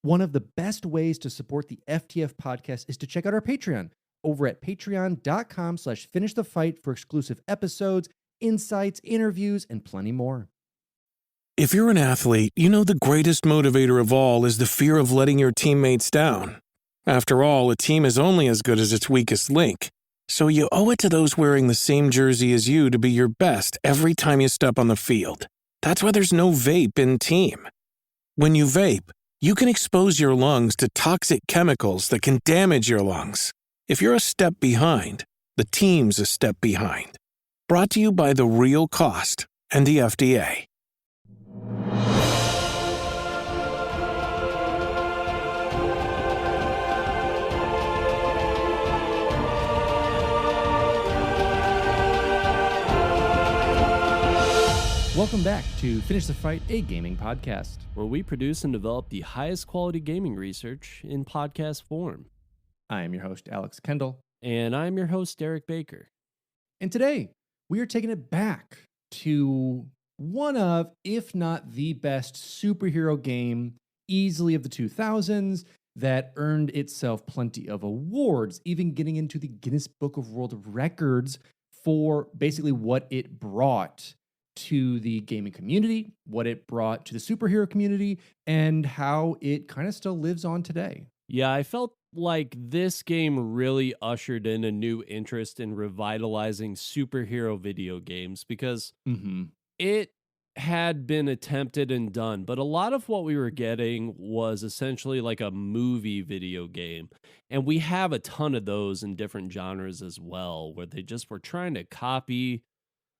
One of the best ways to support the FTF podcast is to check out our Patreon over at patreon.com/finish the fight for exclusive episodes, insights, interviews, and plenty more. If you're an athlete, you know the greatest motivator of all is the fear of letting your teammates down. After all, a team is only as good as its weakest link. So you owe it to those wearing the same jersey as you to be your best every time you step on the field. That's why there's no vape in team. When you vape, you can expose your lungs to toxic chemicals that can damage your lungs. If you're a step behind, the team's a step behind. Brought to you by The Real Cost and the FDA. Welcome back to Finish the Fight, a gaming podcast, where we produce and develop the highest quality gaming research in podcast form. I am your host, Alex Kendall. And I'm your host, Derek Baker. And today, we are taking it back to one of, if not the best superhero game, easily of the 2000s, that earned itself plenty of awards, even getting into the Guinness Book of World Records for basically what it brought to the gaming community, what it brought to the superhero community, and how it kind of still lives on today. Yeah, I felt like this game really ushered in a new interest in revitalizing superhero video games because it had been attempted and done, but a lot of what we were getting was essentially like a movie video game. And we have a ton of those in different genres as well, where they just were trying to copy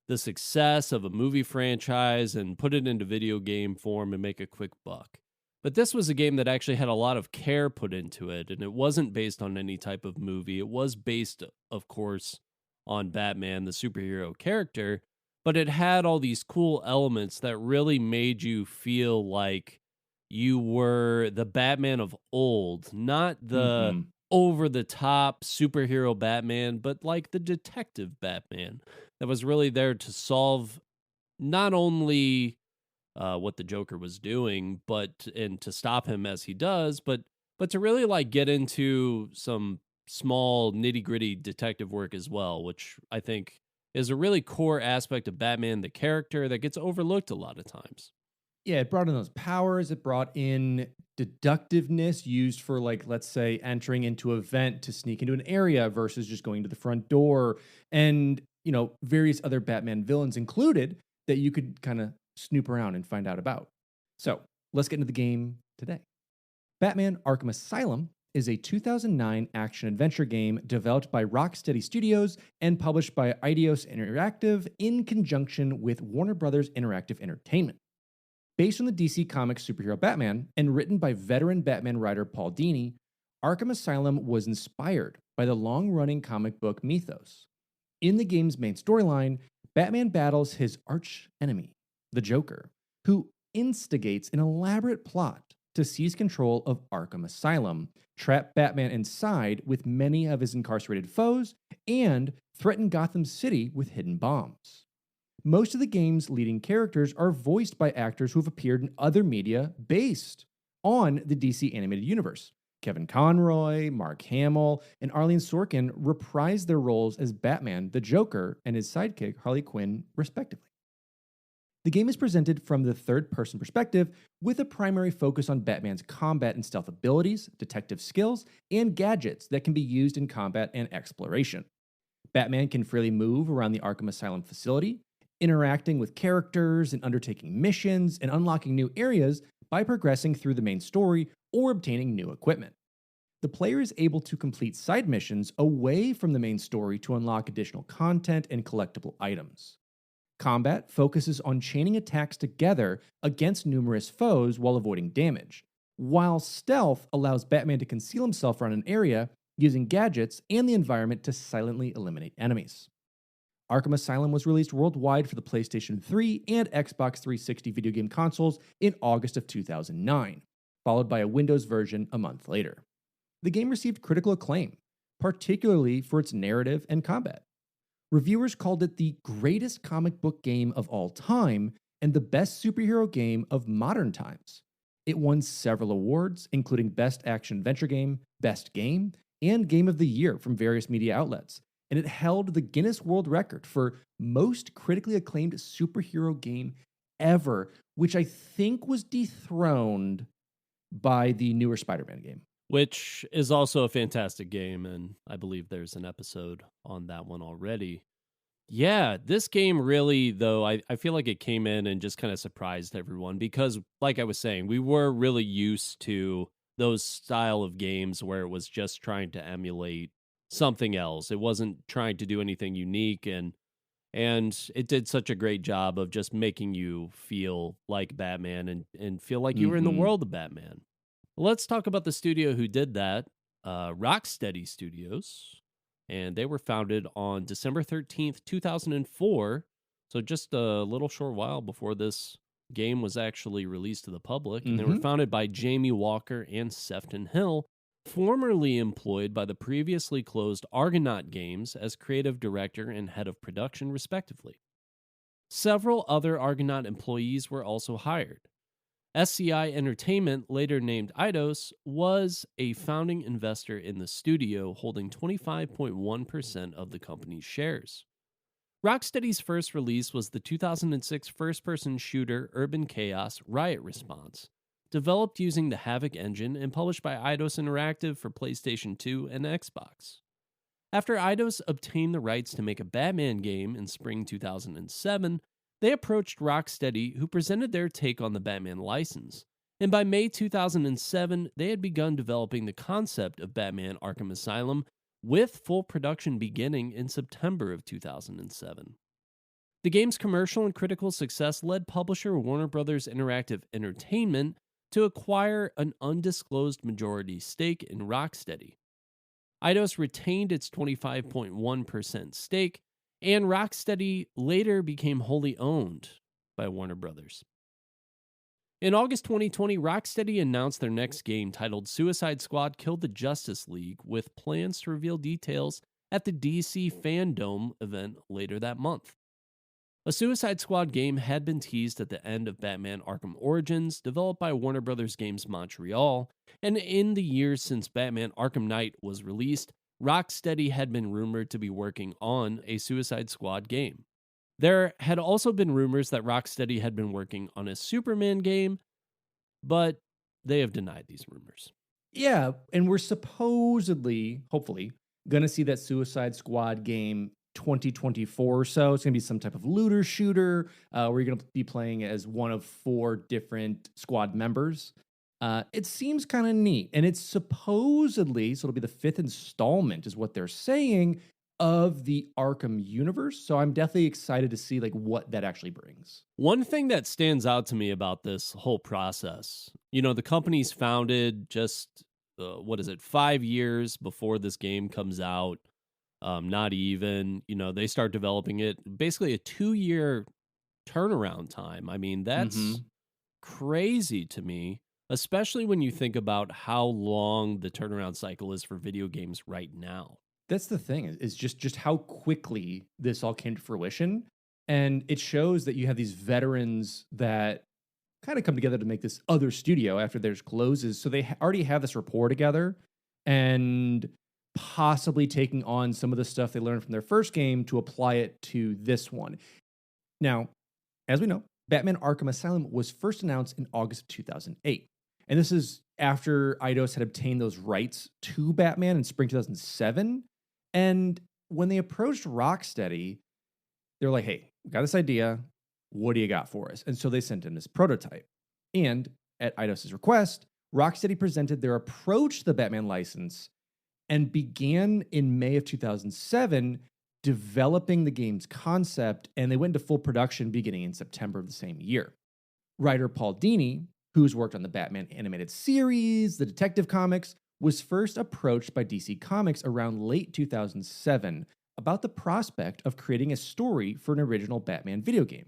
the success of a movie franchise and put it into video game form and make a quick buck. But this was a game that actually had a lot of care put into it, and it wasn't based on any type of movie. It was based, of course, on Batman, the superhero character, but it had all these cool elements that really made you feel like you were the Batman of old, not the over-the-top superhero Batman, but like the detective Batman that was really there to solve not only what the Joker was doing, and to stop him as he does, but to really like get into some small nitty-gritty detective work as well, which I think is a really core aspect of Batman, the character, that gets overlooked a lot of times. Yeah, it brought in those powers. It brought in deductiveness used for, like, let's say, entering into an event to sneak into an area versus just going to the front door. And, various other Batman villains included that you could kind of snoop around and find out about. So let's get into the game today. Batman Arkham Asylum is a 2009 action-adventure game developed by Rocksteady Studios and published by Eidos Interactive in conjunction with Warner Brothers Interactive Entertainment. Based on the DC Comics superhero Batman and written by veteran Batman writer Paul Dini, Arkham Asylum was inspired by the long-running comic book mythos. In the game's main storyline, Batman battles his arch-enemy, the Joker, who instigates an elaborate plot to seize control of Arkham Asylum, trap Batman inside with many of his incarcerated foes, and threaten Gotham City with hidden bombs. Most of the game's leading characters are voiced by actors who have appeared in other media based on the DC animated universe. Kevin Conroy, Mark Hamill, and Arlene Sorkin reprised their roles as Batman, the Joker, and his sidekick, Harley Quinn, respectively. The game is presented from the third-person perspective with a primary focus on Batman's combat and stealth abilities, detective skills, and gadgets that can be used in combat and exploration. Batman can freely move around the Arkham Asylum facility, interacting with characters and undertaking missions and unlocking new areas by progressing through the main story or obtaining new equipment. The player is able to complete side missions away from the main story to unlock additional content and collectible items. Combat focuses on chaining attacks together against numerous foes while avoiding damage, while stealth allows Batman to conceal himself around an area using gadgets and the environment to silently eliminate enemies. Arkham Asylum was released worldwide for the PlayStation 3 and Xbox 360 video game consoles in August of 2009, followed by a Windows version a month later. The game received critical acclaim, particularly for its narrative and combat. Reviewers called it the greatest comic book game of all time and the best superhero game of modern times. It won several awards, including Best Action Adventure Game, Best Game, and Game of the Year from various media outlets. And it held the Guinness World Record for most critically acclaimed superhero game ever, which I think was dethroned by the newer Spider-Man game. Which is also a fantastic game, and I believe there's an episode on that one already. Yeah, this game really, though, I feel like it came in and just kind of surprised everyone because, like I was saying, we were really used to those style of games where it was just trying to emulate something else. It wasn't trying to do anything unique, and it did such a great job of just making you feel like Batman and feel like you were in the world of Batman. Let's talk about the studio who did that, Rocksteady Studios. And they were founded on December 13th, 2004. So just a little short while before this game was actually released to the public. And they were founded by Jamie Walker and Sefton Hill, formerly employed by the previously closed Argonaut Games as creative director and head of production, respectively. Several other Argonaut employees were also hired. SCI Entertainment, later named Eidos, was a founding investor in the studio, holding 25.1% of the company's shares. Rocksteady's first release was the 2006 first-person shooter Urban Chaos Riot Response, developed using the Havoc engine and published by Eidos Interactive for PlayStation 2 and Xbox. After Eidos obtained the rights to make a Batman game in spring 2007, they approached Rocksteady, who presented their take on the Batman license, and by May 2007, they had begun developing the concept of Batman Arkham Asylum, with full production beginning in September of 2007. The game's commercial and critical success led publisher Warner Bros. Interactive Entertainment to acquire an undisclosed majority stake in Rocksteady. Eidos retained its 25.1% stake, and Rocksteady later became wholly owned by Warner Bros. In August 2020, Rocksteady announced their next game titled Suicide Squad Killed the Justice League, with plans to reveal details at the DC Fandom event later that month. A Suicide Squad game had been teased at the end of Batman Arkham Origins, developed by Warner Bros. Games Montreal, and in the years since Batman Arkham Knight was released, Rocksteady had been rumored to be working on a Suicide Squad game. There had also been rumors that Rocksteady had been working on a Superman game, but they have denied these rumors. Yeah, and we're supposedly, hopefully, going to see that Suicide Squad game 2024 or so. It's going to be some type of looter shooter where you're going to be playing as one of 4 different squad members. It seems kind of neat, and it's supposedly, so it'll be the 5th installment is what they're saying, of the Arkham universe. So I'm definitely excited to see like what that actually brings. One thing that stands out to me about this whole process, the company's founded just, 5 years before this game comes out. Not even, they start developing it, basically a 2-year turnaround time. I mean, that's crazy to me. Especially when you think about how long the turnaround cycle is for video games right now. That's the thing, is just how quickly this all came to fruition. And it shows that you have these veterans that kind of come together to make this other studio after theirs closes. So they already have this rapport together and possibly taking on some of the stuff they learned from their first game to apply it to this one. Now, as we know, Batman Arkham Asylum was first announced in August of 2008. And this is after Eidos had obtained those rights to Batman in spring 2007. And when they approached Rocksteady, they're like, hey, we got this idea. What do you got for us? And so they sent in this prototype. And at Eidos' request, Rocksteady presented their approach to the Batman license and began in May of 2007 developing the game's concept, and they went into full production beginning in September of the same year. Writer Paul Dini, who's worked on the Batman animated series, the Detective Comics, was first approached by DC Comics around late 2007 about the prospect of creating a story for an original Batman video game.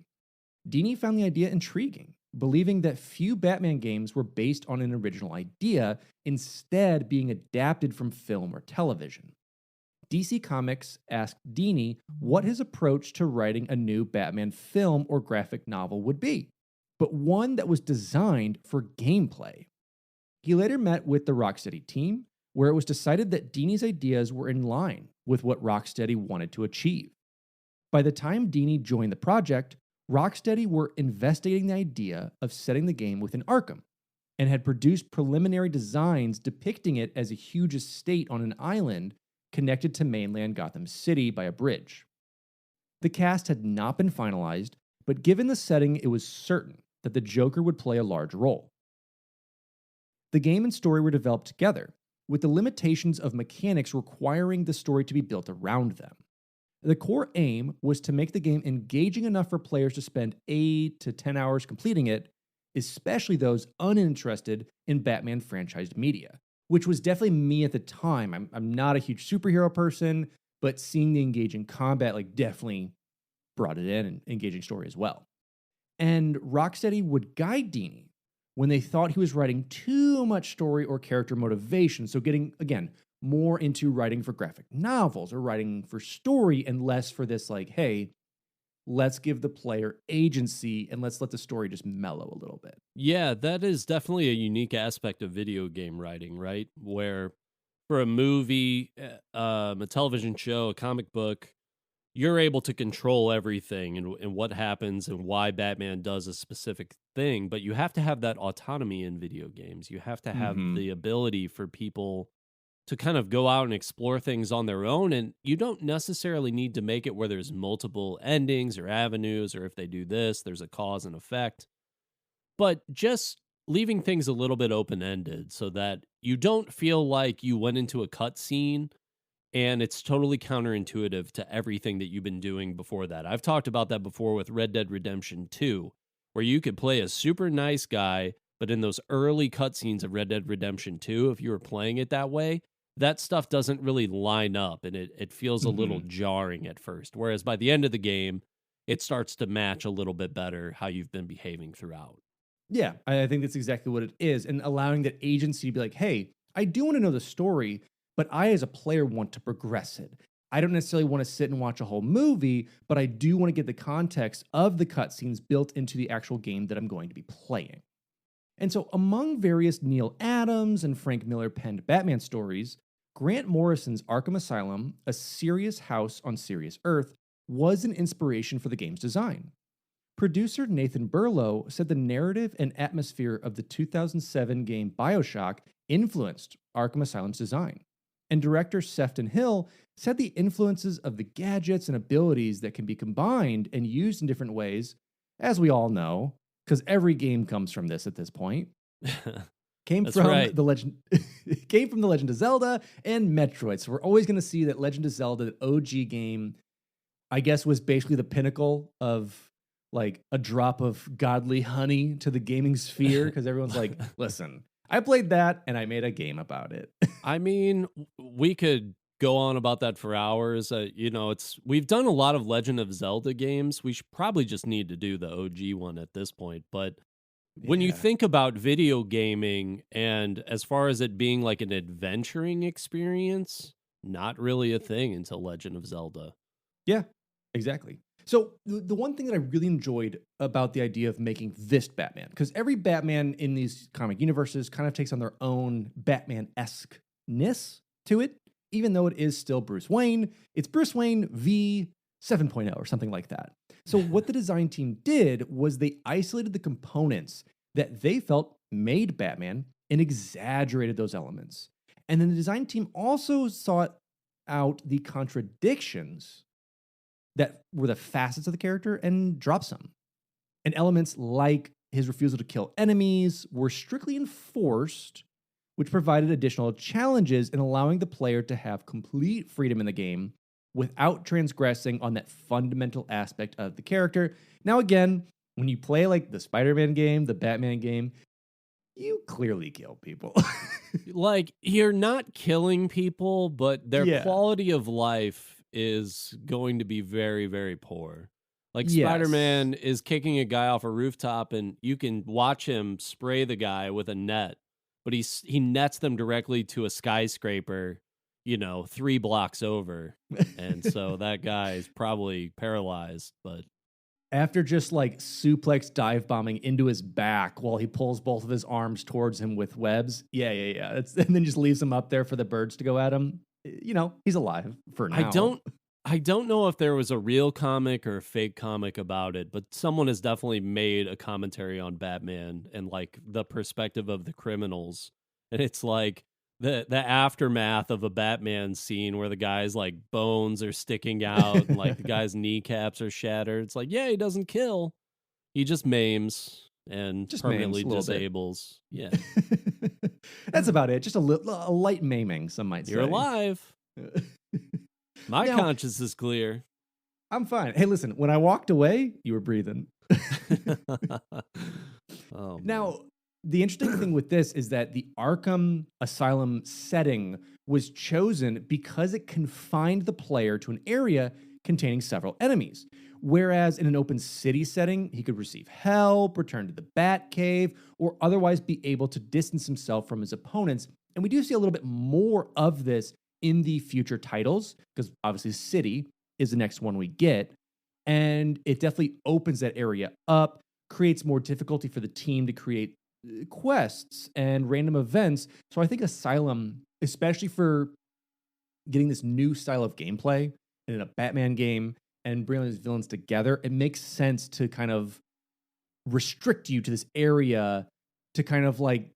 Dini found the idea intriguing, believing that few Batman games were based on an original idea, instead being adapted from film or television. DC Comics asked Dini what his approach to writing a new Batman film or graphic novel would be. but one that was designed for gameplay. He later met with the Rocksteady team, where it was decided that Dini's ideas were in line with what Rocksteady wanted to achieve. By the time Dini joined the project, Rocksteady were investigating the idea of setting the game within Arkham and had produced preliminary designs depicting it as a huge estate on an island connected to mainland Gotham City by a bridge. The cast had not been finalized, but given the setting, it was certain that the Joker would play a large role. The game and story were developed together, with the limitations of mechanics requiring the story to be built around them. The core aim was to make the game engaging enough for players to spend 8 to 10 hours completing it, especially those uninterested in Batman franchised media, which was definitely me at the time. I'm not a huge superhero person, but seeing the engaging combat definitely brought it in, and engaging story as well. And Rocksteady would guide Dini when they thought he was writing too much story or character motivation, so getting, again, more into writing for graphic novels or writing for story and less for this, hey, let's give the player agency and let's let the story just mellow a little bit. Yeah, that is definitely a unique aspect of video game writing, right? Where for a movie, a television show, a comic book, you're able to control everything and what happens and why Batman does a specific thing, but you have to have that autonomy in video games. You have to have the ability for people to kind of go out and explore things on their own, and you don't necessarily need to make it where there's multiple endings or avenues, or if they do this, there's a cause and effect. But just leaving things a little bit open-ended so that you don't feel like you went into a cutscene and it's totally counterintuitive to everything that you've been doing before that. I've talked about that before with Red Dead Redemption 2, where you could play a super nice guy, but in those early cutscenes of Red Dead Redemption 2, if you were playing it that way, that stuff doesn't really line up, and it feels a little jarring at first. Whereas by the end of the game, it starts to match a little bit better how you've been behaving throughout. Yeah, I think that's exactly what it is. And allowing that agency to be like, hey, I do want to know the story, but I as a player want to progress it. I don't necessarily want to sit and watch a whole movie, but I do want to get the context of the cutscenes built into the actual game that I'm going to be playing. And so among various Neil Adams and Frank Miller penned Batman stories, Grant Morrison's Arkham Asylum, A Serious House on Serious Earth, was an inspiration for the game's design. Producer Nathan Burlow said the narrative and atmosphere of the 2007 game BioShock influenced Arkham Asylum's design. And director Sefton Hill said the influences of the gadgets and abilities that can be combined and used in different ways, as we all know, because every game comes from this at this point, came from the Legend of Zelda and Metroid. So we're always going to see that Legend of Zelda, the OG game, I guess was basically the pinnacle of a drop of godly honey to the gaming sphere, because everyone's like, listen, I played that and I made a game about it. I mean, we could go on about that for hours. We've done a lot of Legend of Zelda games. We should probably just need to do the OG one at this point. But when you think about video gaming, and as far as it being like an adventuring experience, not really a thing until Legend of Zelda. Yeah, exactly. So the one thing that I really enjoyed about the idea of making this Batman, because every Batman in these comic universes kind of takes on their own Batman-esque-ness to it, even though it is still Bruce Wayne. It's Bruce Wayne v 7.0 or something like that. So what the design team did was they isolated the components that they felt made Batman and exaggerated those elements. And then the design team also sought out the contradictions that were the facets of the character and dropped some. And elements like his refusal to kill enemies were strictly enforced, which provided additional challenges in allowing the player to have complete freedom in the game without transgressing on that fundamental aspect of the character. Now, again, when you play the Spider-Man game, the Batman game, you clearly kill people. You're not killing people, but their quality of life is going to be very, very poor. Spider-Man is kicking a guy off a rooftop, and you can watch him spray the guy with a net, but he nets them directly to a skyscraper, 3 blocks over. And so that guy is probably paralyzed, but After just like suplex dive bombing into his back while he pulls both of his arms towards him with webs. Yeah. And then just leaves him up there for the birds to go at him. He's alive for now. I don't know if there was a real comic or a fake comic about it, but someone has definitely made a commentary on Batman and like the perspective of the criminals. And it's like the aftermath of a Batman scene where the guy's like bones are sticking out and like the guy's kneecaps are shattered. It's like, yeah, he doesn't kill. He just maims and just permanently disables. Yeah. That's about it. Just a light maiming, some might say. You're alive. My conscience is clear. I'm fine. Hey, listen, when I walked away, you were breathing. Now, the interesting thing with this is that the Arkham Asylum setting was chosen because it confined the player to an area containing several enemies. Whereas in an open city setting, he could receive help, return to the Batcave, or otherwise be able to distance himself from his opponents. And we do see a little bit more of this in the future titles, because obviously City is the next one we get. And it definitely opens that area up, creates more difficulty for the team to create quests and random events. So I think Asylum, especially for getting this new style of gameplay in a Batman game and bringing these villains together, it makes sense to kind of restrict you to this area to kind of like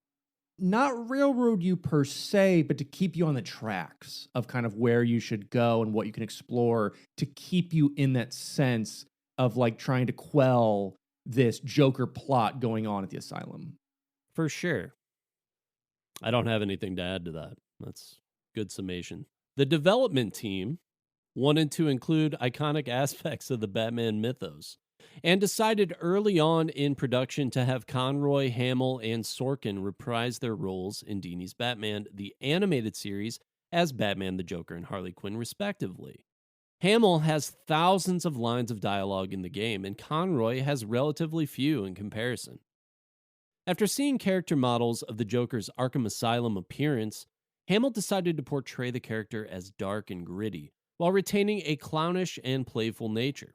not railroad you per se, but to keep you on the tracks of kind of where you should go and what you can explore to keep you in that sense of like trying to quell this Joker plot going on at the asylum. For sure. I don't have anything to add to that. That's good summation. The development team wanted to include iconic aspects of the Batman mythos and decided early on in production to have Conroy, Hamill, and Sorkin reprise their roles in Dini's Batman, the animated series, as Batman, the Joker, and Harley Quinn, respectively. Hamill has thousands of lines of dialogue in the game, and Conroy has relatively few in comparison. After seeing character models of the Joker's Arkham Asylum appearance, Hamill decided to portray the character as dark and gritty, while retaining a clownish and playful nature.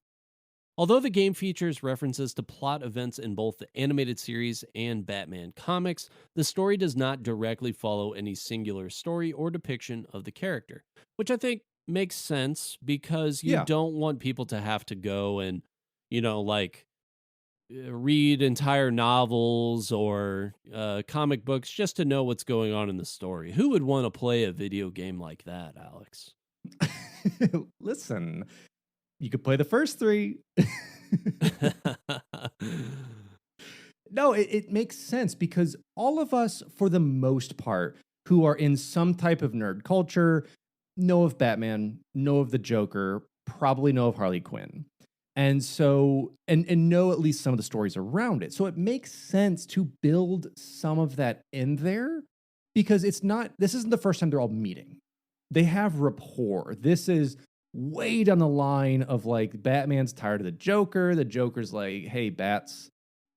Although the game features references to plot events in both the animated series and Batman comics, the story does not directly follow any singular story or depiction of the character, which I think makes sense because you don't want people to have to go and, read entire novels or comic books just to know what's going on in the story. Who would want to play a video game like that, Alex? Listen, you could play the first three. No, it makes sense because all of us, for the most part, who are in some type of nerd culture, know of Batman, know of the Joker, probably know of Harley Quinn. And so, and know at least some of the stories around it. So it makes sense to build some of that in there because this isn't the first time they're all meeting. They have rapport. This is way down the line of like Batman's tired of the Joker. The Joker's like, hey, Bats,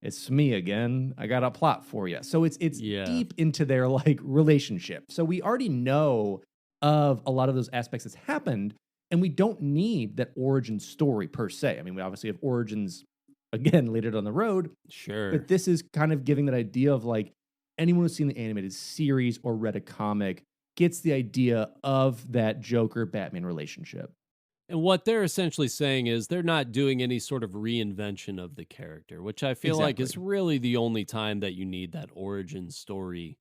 it's me again. I got a plot for you. So it's deep into their like relationship. So we already know of a lot of those aspects that's happened, and we don't need that origin story per se. I mean, we obviously have origins again later down the road. Sure. But this is kind of giving that idea of like anyone who's seen the animated series or read a comic gets the idea of that Joker-Batman relationship. And what they're essentially saying is they're not doing any sort of reinvention of the character, which I feel like is really the only time that you need that origin story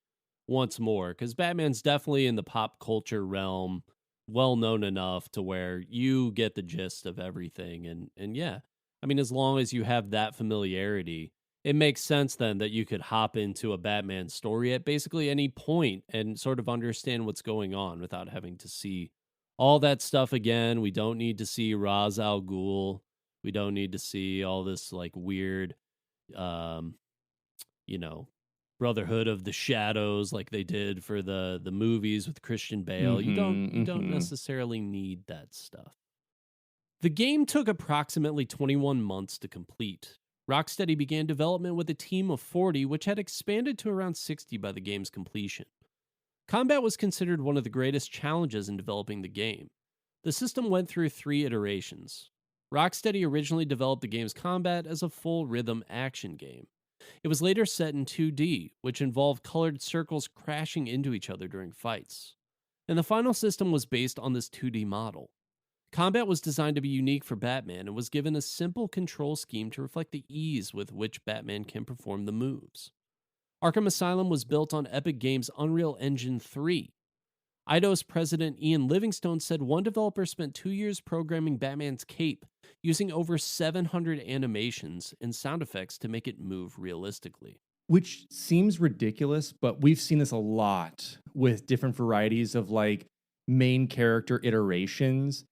once more. Because Batman's definitely in the pop culture realm, well-known enough to where you get the gist of everything. And yeah, I mean, as long as you have that familiarity, it makes sense then that you could hop into a Batman story at basically any point and sort of understand what's going on without having to see all that stuff again. We don't need to see Ra's al Ghul. We don't need to see all this like weird, Brotherhood of the Shadows like they did for the movies with Christian Bale. You don't necessarily need that stuff. The game took approximately 21 months to complete. Rocksteady began development with a team of 40, which had expanded to around 60 by the game's completion. Combat was considered one of the greatest challenges in developing the game. The system went through 3 iterations. Rocksteady originally developed the game's combat as a full rhythm action game. It was later set in 2D, which involved colored circles crashing into each other during fights. And the final system was based on this 2D model. Combat was designed to be unique for Batman and was given a simple control scheme to reflect the ease with which Batman can perform the moves. Arkham Asylum was built on Epic Games' Unreal Engine 3. Eidos president Ian Livingstone said one developer spent 2 years programming Batman's cape, using over 700 animations and sound effects to make it move realistically. Which seems ridiculous, but we've seen this a lot with different varieties of like main character iterations.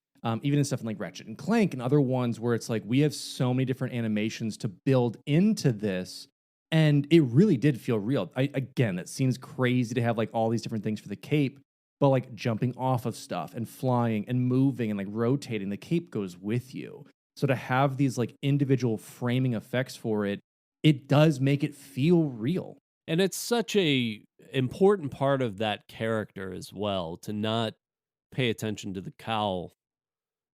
Even in stuff in like Ratchet and Clank and other ones where it's like we have so many different animations to build into this. And it really did feel real. Again, it seems crazy to have like all these different things for the cape, but like jumping off of stuff and flying and moving and like rotating, the cape goes with you. So to have these like individual framing effects for it, it does make it feel real. And it's such a important part of that character as well, to not pay attention to the cowl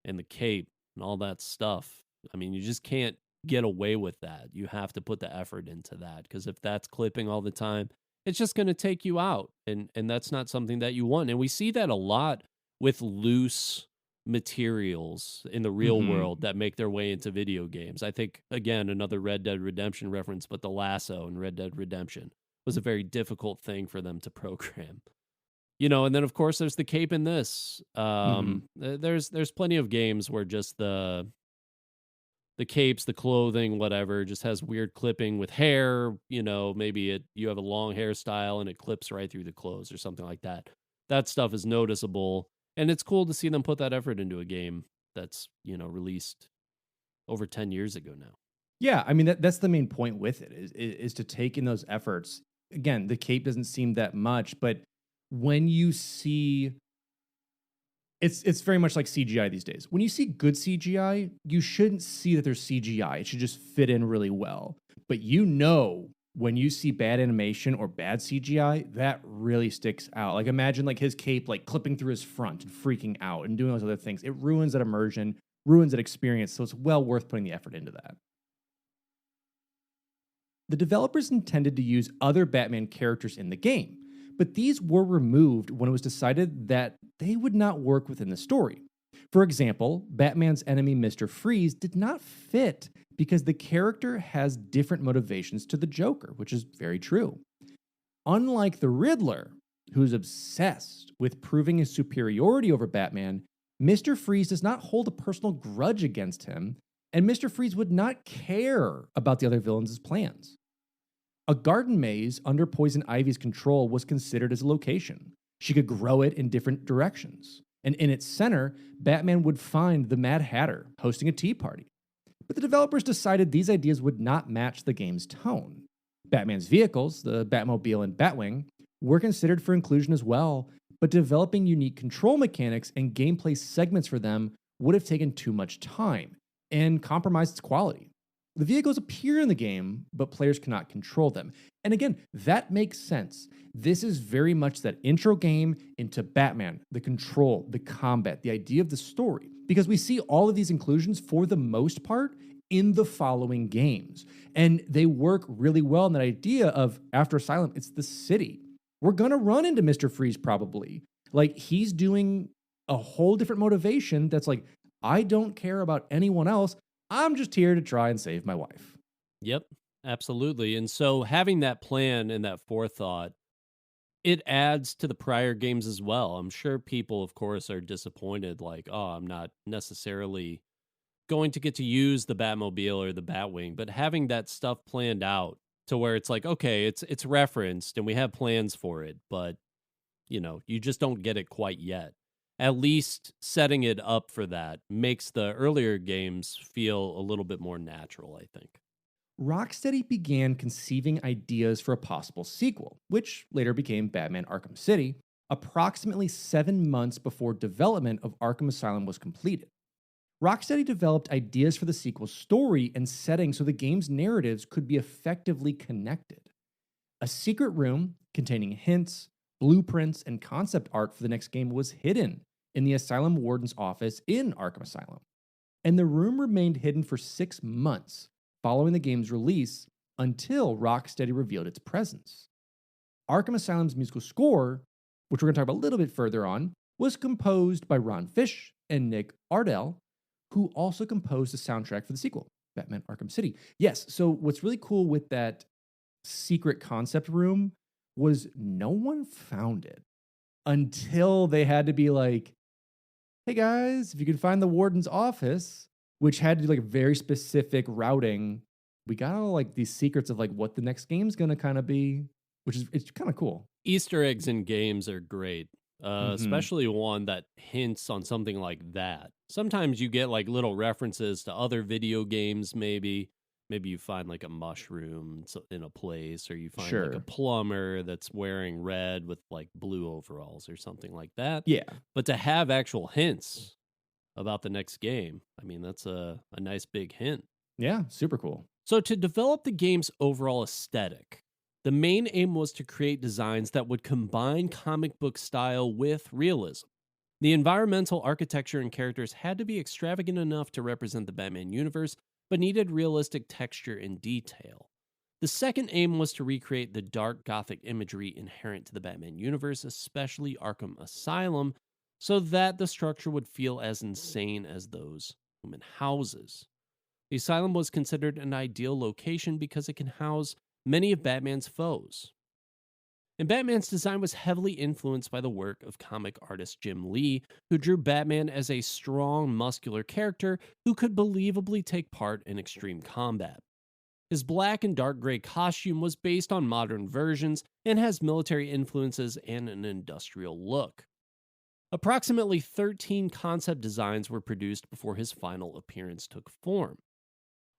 and the cape and all that stuff. I mean, you just can't get away with that. You have to put the effort into that, because if that's clipping all the time, it's just going to take you out, and that's not something that you want. And we see that a lot with loose materials in the real world that make their way into video games. I think, again, another Red Dead Redemption reference, but the lasso in Red Dead Redemption was a very difficult thing for them to program. You know, and then of course there's the cape in this. There's plenty of games where just the capes, the clothing, whatever, just has weird clipping with hair. You know, maybe you have a long hairstyle and it clips right through the clothes or something like that. That stuff is noticeable, and it's cool to see them put that effort into a game that's, you know, released over 10 years ago now. Yeah, I mean that's the main point with it is to take in those efforts. Again, the cape doesn't seem that much, but when you see, it's very much like CGI these days. When you see good CGI, you shouldn't see that there's CGI. It should just fit in really well. But you know, when you see bad animation or bad CGI, that really sticks out. Like imagine like his cape like clipping through his front and freaking out and doing those other things. It ruins that immersion, ruins that experience. So it's well worth putting the effort into that. The developers intended to use other Batman characters in the game, but these were removed when it was decided that they would not work within the story. For example, Batman's enemy Mr. Freeze did not fit because the character has different motivations to the Joker, which is very true. Unlike the Riddler, who's obsessed with proving his superiority over Batman, Mr. Freeze does not hold a personal grudge against him, and Mr. Freeze would not care about the other villains' plans. A garden maze under Poison Ivy's control was considered as a location. She could grow it in different directions. And in its center, Batman would find the Mad Hatter hosting a tea party. But the developers decided these ideas would not match the game's tone. Batman's vehicles, the Batmobile and Batwing, were considered for inclusion as well, but developing unique control mechanics and gameplay segments for them would have taken too much time and compromised its quality. The vehicles appear in the game, but players cannot control them. And again, that makes sense. This is very much that intro game into Batman, the control, the combat, the idea of the story. Because we see all of these inclusions, for the most part, in the following games. And they work really well in that idea of, after Asylum, it's the city. We're going to run into Mr. Freeze probably. Like, he's doing a whole different motivation that's like, I don't care about anyone else. I'm just here to try and save my wife. Yep, absolutely. And so having that plan and that forethought, it adds to the prior games as well. I'm sure people, of course, are disappointed, like, oh, I'm not necessarily going to get to use the Batmobile or the Batwing, but having that stuff planned out to where it's like, okay, it's referenced and we have plans for it, but, you know, you just don't get it quite yet. At least setting it up for that makes the earlier games feel a little bit more natural, I think. Rocksteady began conceiving ideas for a possible sequel, which later became Batman Arkham City, approximately 7 months before development of Arkham Asylum was completed. Rocksteady developed ideas for the sequel's story and setting so the game's narratives could be effectively connected. A secret room containing hints, blueprints, and concept art for the next game was hidden in the Asylum Warden's office in Arkham Asylum. and the room remained hidden for 6 months following the game's release until Rocksteady revealed its presence. Arkham Asylum's musical score, which we're going to talk about a little bit further on, was composed by Ron Fish and Nick Ardell, who also composed the soundtrack for the sequel, Batman Arkham City. Yes, so what's really cool with that secret concept room was no one found it until they had to be like, hey guys, if you can find the warden's office, which had to do like very specific routing, we got all like these secrets of like what the next game's gonna kind of be, which is it's kind of cool. Easter eggs in games are great, especially one that hints on something like that. Sometimes you get like little references to other video games, maybe you find like a mushroom in a place, or you find like a plumber that's wearing red with like blue overalls or something like that. Yeah. But to have actual hints about the next game, I mean, that's a nice big hint. Yeah, super cool. So to develop the game's overall aesthetic, the main aim was to create designs that would combine comic book style with realism. The environmental architecture and characters had to be extravagant enough to represent the Batman universe, but needed realistic texture and detail. The second aim was to recreate the dark Gothic imagery inherent to the Batman universe, especially Arkham Asylum, so that the structure would feel as insane as those human houses. The asylum was considered an ideal location because it can house many of Batman's foes. And Batman's design was heavily influenced by the work of comic artist Jim Lee, who drew Batman as a strong, muscular character who could believably take part in extreme combat. His black and dark gray costume was based on modern versions and has military influences and an industrial look. Approximately 13 concept designs were produced before his final appearance took form.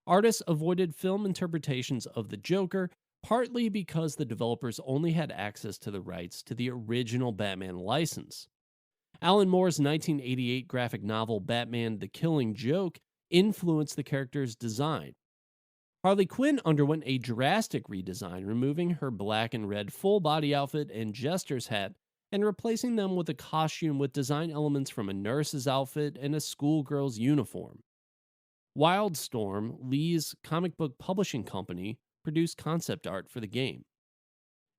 Artists avoided film interpretations of the Joker, partly because the developers only had access to the rights to the original Batman license. Alan Moore's 1988 graphic novel Batman: The Killing Joke influenced the character's design. Harley Quinn underwent a drastic redesign, removing her black and red full-body outfit and jester's hat and replacing them with a costume with design elements from a nurse's outfit and a schoolgirl's uniform. Wildstorm, Lee's comic book publishing company, produced concept art for the game.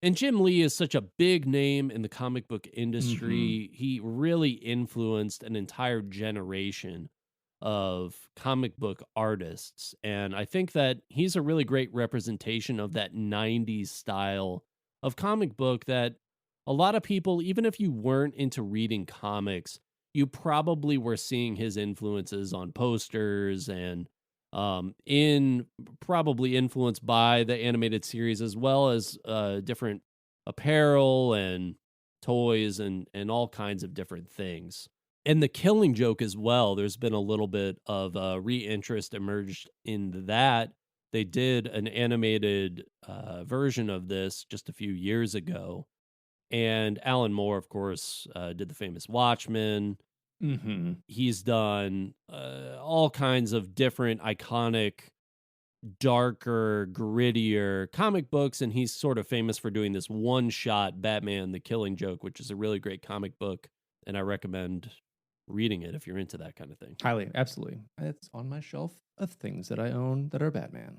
And Jim Lee is such a big name in the comic book industry. He really influenced an entire generation of comic book artists. And I think that he's a really great representation of that 90s style of comic book that a lot of people, even if you weren't into reading comics, you probably were seeing his influences on posters and probably influenced by the animated series, as well as different apparel and toys and all kinds of different things. And The Killing Joke as well, there's been a little bit of reinterest emerged in that. They did an animated version of this just a few years ago. And Alan Moore, of course, did the famous Watchmen. He's done all kinds of different iconic, darker, grittier comic books, and he's sort of famous for doing this one-shot Batman: The Killing Joke, which is a really great comic book, and I recommend reading it if you're into that kind of thing. Highly, absolutely. It's on my shelf of things that I own that are Batman,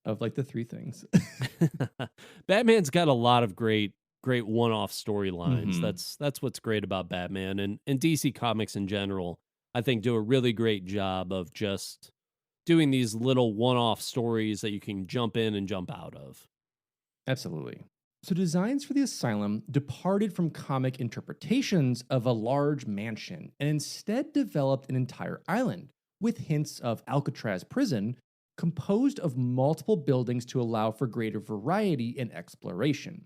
of like the 3 things. Batman's got a lot of great one-off storylines. That's what's great about Batman, and DC Comics in general, I think, do a really great job of just doing these little one-off stories that you can jump in and jump out of. Absolutely. So designs for the asylum departed from comic interpretations of a large mansion and instead developed an entire island with hints of Alcatraz prison composed of multiple buildings to allow for greater variety and exploration.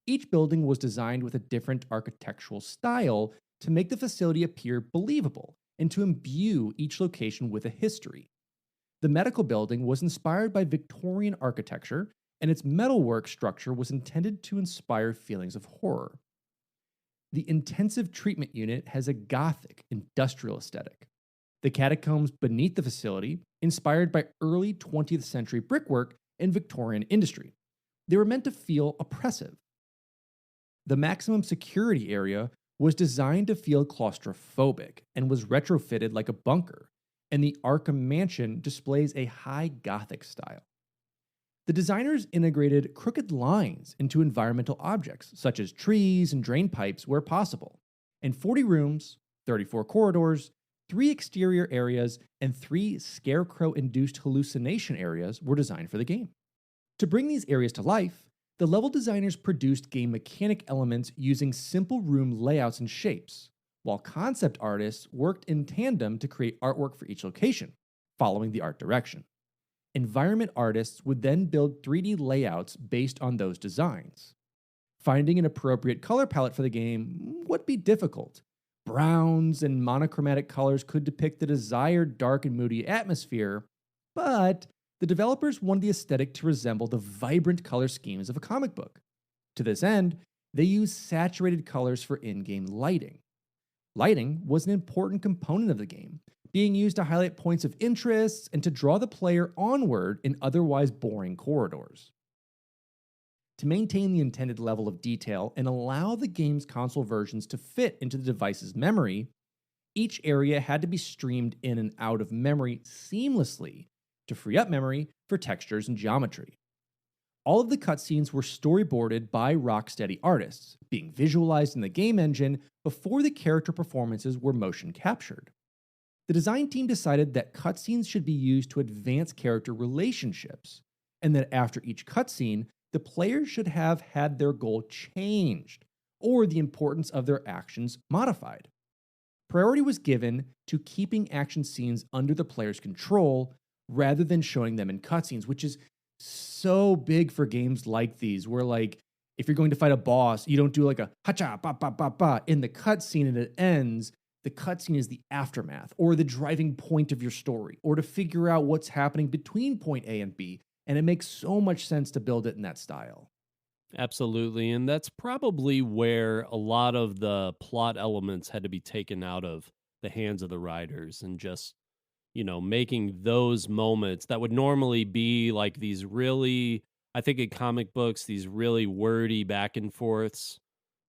Each building was designed with a different architectural style to make the facility appear believable and to imbue each location with a history. The medical building was inspired by Victorian architecture, and its metalwork structure was intended to inspire feelings of horror. The intensive treatment unit has a Gothic, industrial aesthetic. The catacombs beneath the facility, inspired by early 20th century brickwork and Victorian industry. They were meant to feel oppressive. The maximum security area was designed to feel claustrophobic and was retrofitted like a bunker, and the Arkham Mansion displays a high Gothic style. The designers integrated crooked lines into environmental objects, such as trees and drain pipes where possible, and 40 rooms, 34 corridors, 3 exterior areas, and 3 scarecrow-induced hallucination areas were designed for the game. To bring these areas to life, the level designers produced game mechanic elements using simple room layouts and shapes, while concept artists worked in tandem to create artwork for each location, following the art direction. Environment artists would then build 3D layouts based on those designs. Finding an appropriate color palette for the game would be difficult. Browns and monochromatic colors could depict the desired dark and moody atmosphere, but the developers wanted the aesthetic to resemble the vibrant color schemes of a comic book. To this end, they used saturated colors for in-game lighting. Lighting was an important component of the game, being used to highlight points of interest and to draw the player onward in otherwise boring corridors. To maintain the intended level of detail and allow the game's console versions to fit into the device's memory, each area had to be streamed in and out of memory seamlessly to free up memory for textures and geometry. All of the cutscenes were storyboarded by Rocksteady artists, being visualized in the game engine before the character performances were motion captured. The design team decided that cutscenes should be used to advance character relationships, and that after each cutscene, the players should have had their goal changed, or the importance of their actions modified. Priority was given to keeping action scenes under the player's control rather than showing them in cutscenes, which is so big for games like these, where like, if you're going to fight a boss, you don't do like a hacha ba ba ba ba in the cutscene and it ends. The cutscene is the aftermath, or the driving point of your story, or to figure out what's happening between point A and B, and it makes so much sense to build it in that style. Absolutely, and that's probably where a lot of the plot elements had to be taken out of the hands of the writers and just, making those moments that would normally be like these really, I think in comic books, these really wordy back and forths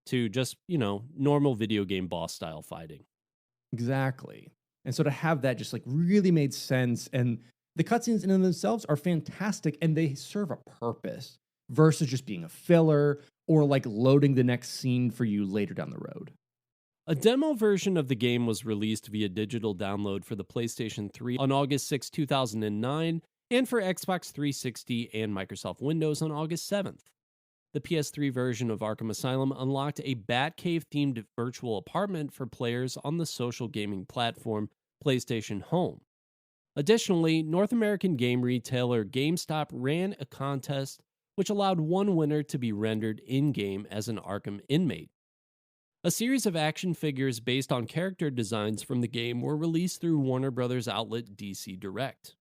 to just, normal video game boss style fighting. Exactly. And so to have that just like really made sense, and the cutscenes in and of themselves are fantastic and they serve a purpose versus just being a filler or like loading the next scene for you later down the road. A demo version of the game was released via digital download for the PlayStation 3 on August 6, 2009, and for Xbox 360 and Microsoft Windows on August 7th. The PS3 version of Arkham Asylum unlocked a Batcave-themed virtual apartment for players on the social gaming platform PlayStation Home. Additionally, North American game retailer GameStop ran a contest which allowed one winner to be rendered in-game as an Arkham inmate. A series of action figures based on character designs from the game were released through Warner Bros. Outlet DC Direct.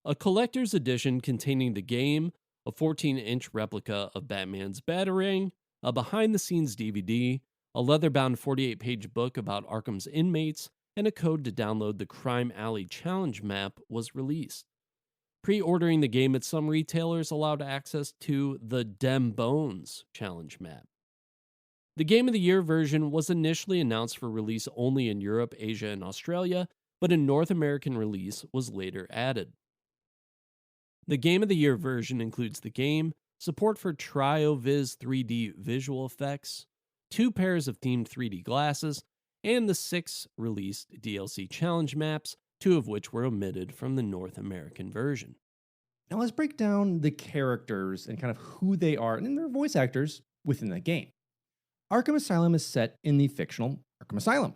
A collector's edition containing the game, a 14-inch replica of Batman's Batarang, a behind-the-scenes DVD, a leather-bound 48-page book about Arkham's inmates, and a code to download the Crime Alley Challenge map was released. Pre-ordering the game at some retailers allowed access to the Dem Bones Challenge map. The Game of the Year version was initially announced for release only in Europe, Asia, and Australia, but a North American release was later added. The Game of the Year version includes the game, support for TrioViz 3D visual effects, 2 pairs of themed 3D glasses, and the 6 released DLC challenge maps, 2 of which were omitted from the North American version. Now let's break down the characters and kind of who they are and their voice actors within the game. Arkham Asylum is set in the fictional Arkham Asylum,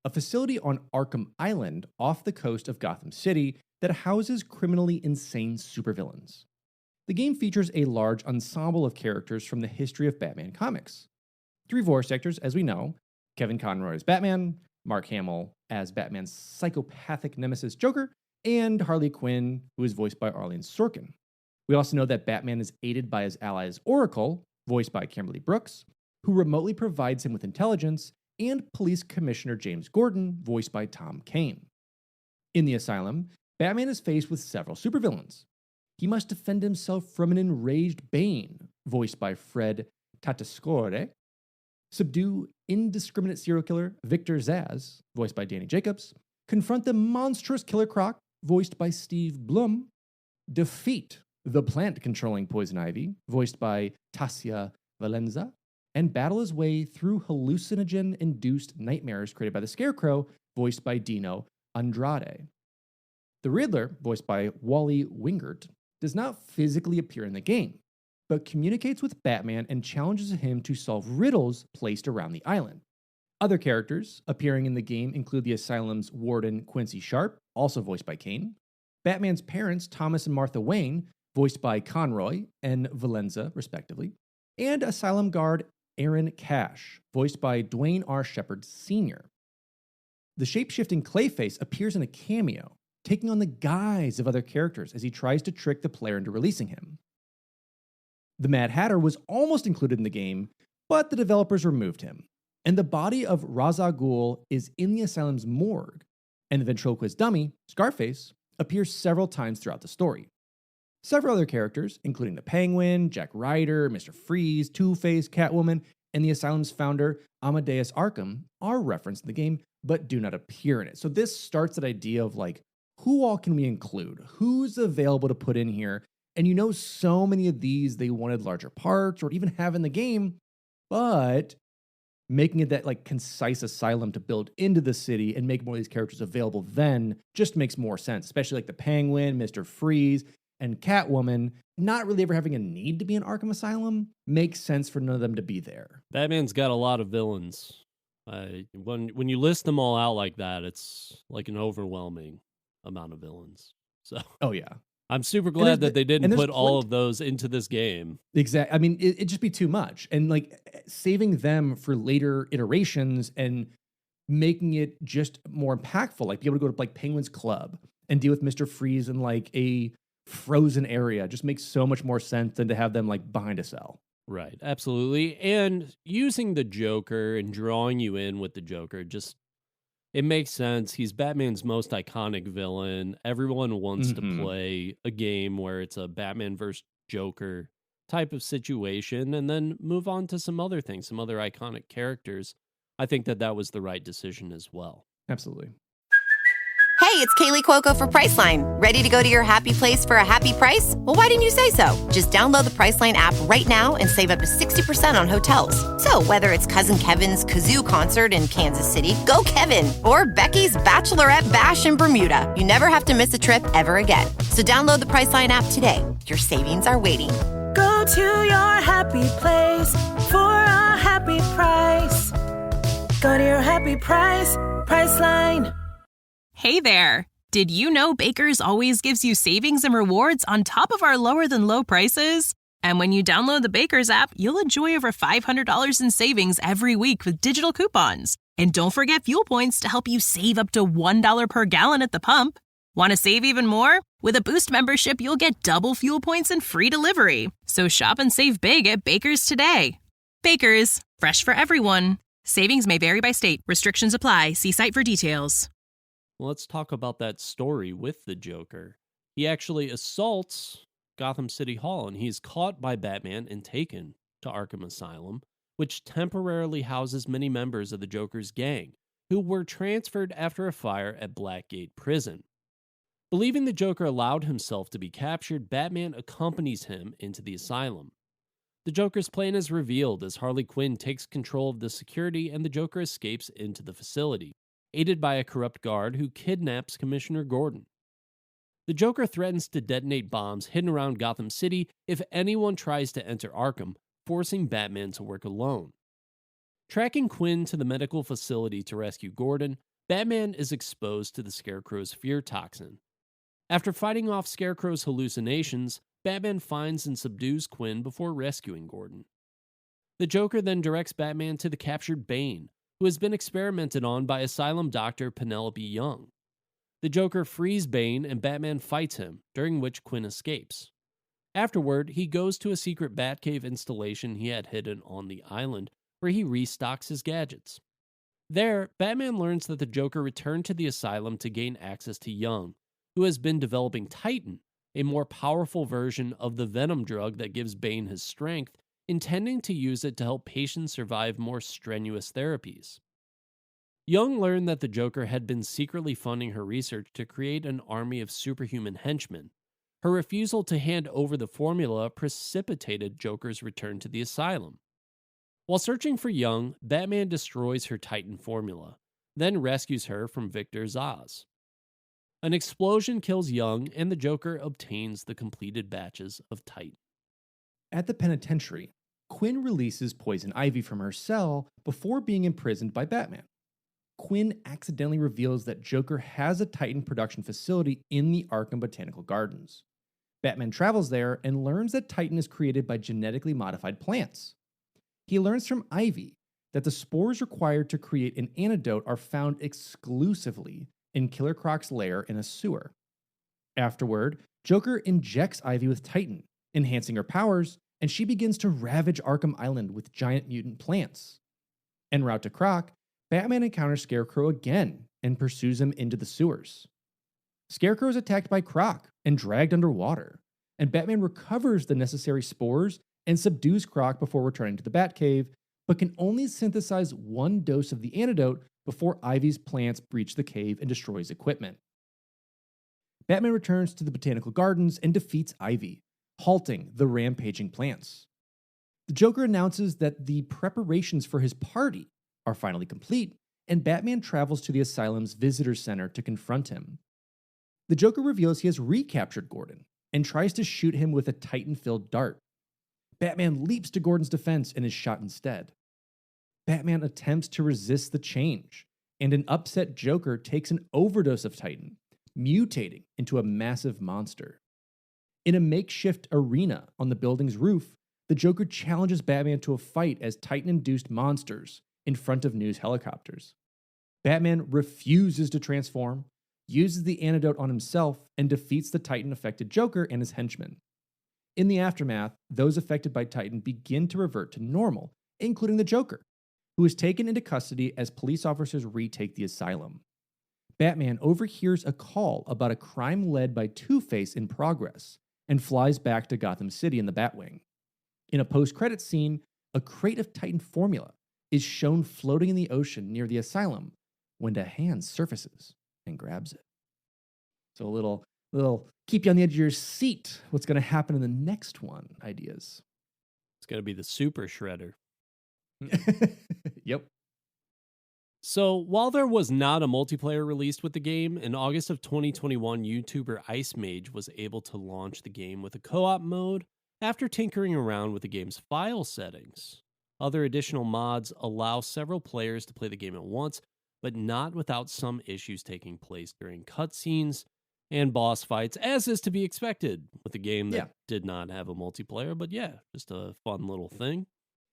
a facility on Arkham Island off the coast of Gotham City that houses criminally insane supervillains. The game features a large ensemble of characters from the history of Batman comics. 3 voice actors, as we know: Kevin Conroy as Batman, Mark Hamill as Batman's psychopathic nemesis Joker, and Harley Quinn, who is voiced by Arlene Sorkin. We also know that Batman is aided by his allies Oracle, voiced by Kimberly Brooks, who remotely provides him with intelligence, and Police Commissioner James Gordon, voiced by Tom Kane. In the asylum, Batman is faced with several supervillains. He must defend himself from an enraged Bane, voiced by Fred Tatasciore, subdue indiscriminate serial killer Victor Zsasz, voiced by Danny Jacobs, confront the monstrous Killer Croc, voiced by Steve Blum, defeat the plant-controlling Poison Ivy, voiced by Tasia Valenza, and battle his way through hallucinogen-induced nightmares created by the Scarecrow, voiced by Dino Andrade. The Riddler, voiced by Wally Wingert, does not physically appear in the game, but communicates with Batman and challenges him to solve riddles placed around the island. Other characters appearing in the game include the Asylum's warden Quincy Sharp, also voiced by Kane, Batman's parents Thomas and Martha Wayne, voiced by Conroy and Valenza, respectively, and Asylum guard Aaron Cash, voiced by Dwayne R. Shepard Sr. The shape-shifting Clayface appears in a cameo, taking on the guise of other characters as he tries to trick the player into releasing him. The Mad Hatter was almost included in the game, but the developers removed him, and the body of Ra's al Ghul is in the Asylum's morgue, and the ventriloquist dummy, Scarface, appears several times throughout the story. Several other characters, including the Penguin, Jack Ryder, Mr. Freeze, Two-Face, Catwoman, and the Asylum's founder, Amadeus Arkham, are referenced in the game, but do not appear in it. So this starts that idea of like, who all can we include? Who's available to put in here? And you know, so many of these, they wanted larger parts or even have in the game, but making it that like concise asylum to build into the city and make more of these characters available then just makes more sense, especially like the Penguin, Mr. Freeze, and Catwoman, not really ever having a need to be in Arkham Asylum, makes sense for none of them to be there. Batman's got a lot of villains. When you list them all out like that, it's like an overwhelming amount of villains. So, oh yeah, I'm super glad that they didn't put all of those into this game. Exactly. I mean, it'd just be too much, and like saving them for later iterations and making it just more impactful, like be able to go to like Penguin's Club and deal with Mr. Freeze in like a frozen area just makes so much more sense than to have them like behind a cell. Right, absolutely. And using the Joker and drawing you in with the Joker, just it makes sense. He's Batman's most iconic villain. Everyone wants to play a game where it's a Batman versus Joker type of situation and then move on to some other things, some other iconic characters. I think that was the right decision as well. Absolutely. Hey, it's Kaylee Cuoco for Priceline. Ready to go to your happy place for a happy price? Well, why didn't you say so? Just download the Priceline app right now and save up to 60% on hotels. So whether it's Cousin Kevin's Kazoo Concert in Kansas City, go Kevin, or Becky's Bachelorette Bash in Bermuda, you never have to miss a trip ever again. So download the Priceline app today. Your savings are waiting. Go to your happy place for a happy price. Go to your happy price, Priceline. Hey there! Did you know Baker's always gives you savings and rewards on top of our lower-than-low prices? And when you download the Baker's app, you'll enjoy over $500 in savings every week with digital coupons. And don't forget fuel points to help you save up to $1 per gallon at the pump. Want to save even more? With a Boost membership, you'll get double fuel points and free delivery. So shop and save big at Baker's today. Baker's, fresh for everyone. Savings may vary by state. Restrictions apply. See site for details. Let's talk about that story with the Joker. He actually assaults Gotham City Hall, and he's caught by Batman and taken to Arkham Asylum, which temporarily houses many members of the Joker's gang, who were transferred after a fire at Blackgate Prison. Believing the Joker allowed himself to be captured, Batman accompanies him into the asylum. The Joker's plan is revealed as Harley Quinn takes control of the security and the Joker escapes into the facility, aided by a corrupt guard who kidnaps Commissioner Gordon. The Joker threatens to detonate bombs hidden around Gotham City if anyone tries to enter Arkham, forcing Batman to work alone. Tracking Quinn to the medical facility to rescue Gordon, Batman is exposed to the Scarecrow's fear toxin. After fighting off Scarecrow's hallucinations, Batman finds and subdues Quinn before rescuing Gordon. The Joker then directs Batman to the captured Bane, who has been experimented on by Asylum doctor Penelope Young. The Joker frees Bane and Batman fights him, during which Quinn escapes. Afterward, he goes to a secret Batcave installation he had hidden on the island, where he restocks his gadgets. There, Batman learns that the Joker returned to the asylum to gain access to Young, who has been developing Titan, a more powerful version of the Venom drug that gives Bane his strength, intending to use it to help patients survive more strenuous therapies. Young learned that the Joker had been secretly funding her research to create an army of superhuman henchmen. Her refusal to hand over the formula precipitated Joker's return to the asylum. While searching for Young, Batman destroys her Titan formula, then rescues her from Victor Zsasz. An explosion kills Young, and the Joker obtains the completed batches of Titan. At the penitentiary, Quinn releases Poison Ivy from her cell before being imprisoned by Batman. Quinn accidentally reveals that Joker has a Titan production facility in the Arkham Botanical Gardens. Batman travels there and learns that Titan is created by genetically modified plants. He learns from Ivy that the spores required to create an antidote are found exclusively in Killer Croc's lair in a sewer. Afterward, Joker injects Ivy with Titan, enhancing her powers, and she begins to ravage Arkham Island with giant mutant plants. En route to Croc, Batman encounters Scarecrow again and pursues him into the sewers. Scarecrow is attacked by Croc and dragged underwater, and Batman recovers the necessary spores and subdues Croc before returning to the Batcave, but can only synthesize one dose of the antidote before Ivy's plants breach the cave and destroys equipment. Batman returns to the Botanical Gardens and defeats Ivy, halting the rampaging plants. The Joker announces that the preparations for his party are finally complete, and Batman travels to the asylum's visitor center to confront him. The Joker reveals he has recaptured Gordon and tries to shoot him with a Titan-filled dart. Batman leaps to Gordon's defense and is shot instead. Batman attempts to resist the change, and an upset Joker takes an overdose of Titan, mutating into a massive monster. In a makeshift arena on the building's roof, the Joker challenges Batman to a fight as Titan-induced monsters in front of news helicopters. Batman refuses to transform, uses the antidote on himself, and defeats the Titan-affected Joker and his henchmen. In the aftermath, those affected by Titan begin to revert to normal, including the Joker, who is taken into custody as police officers retake the asylum. Batman overhears a call about a crime led by Two-Face in progress and flies back to Gotham City in the Batwing. In a post-credits scene, a crate of Titan formula is shown floating in the ocean near the asylum when a hand surfaces and grabs it. So a little keep you on the edge of your seat. What's going to happen in the next one? Ideas. It's going to be the Super Shredder. Yep. So, while there was not a multiplayer released with the game, in August of 2021, YouTuber Ice Mage was able to launch the game with a co-op mode after tinkering around with the game's file settings. Other additional mods allow several players to play the game at once, but not without some issues taking place during cutscenes and boss fights, as is to be expected with a game that did not have a multiplayer. But yeah, just a fun little thing.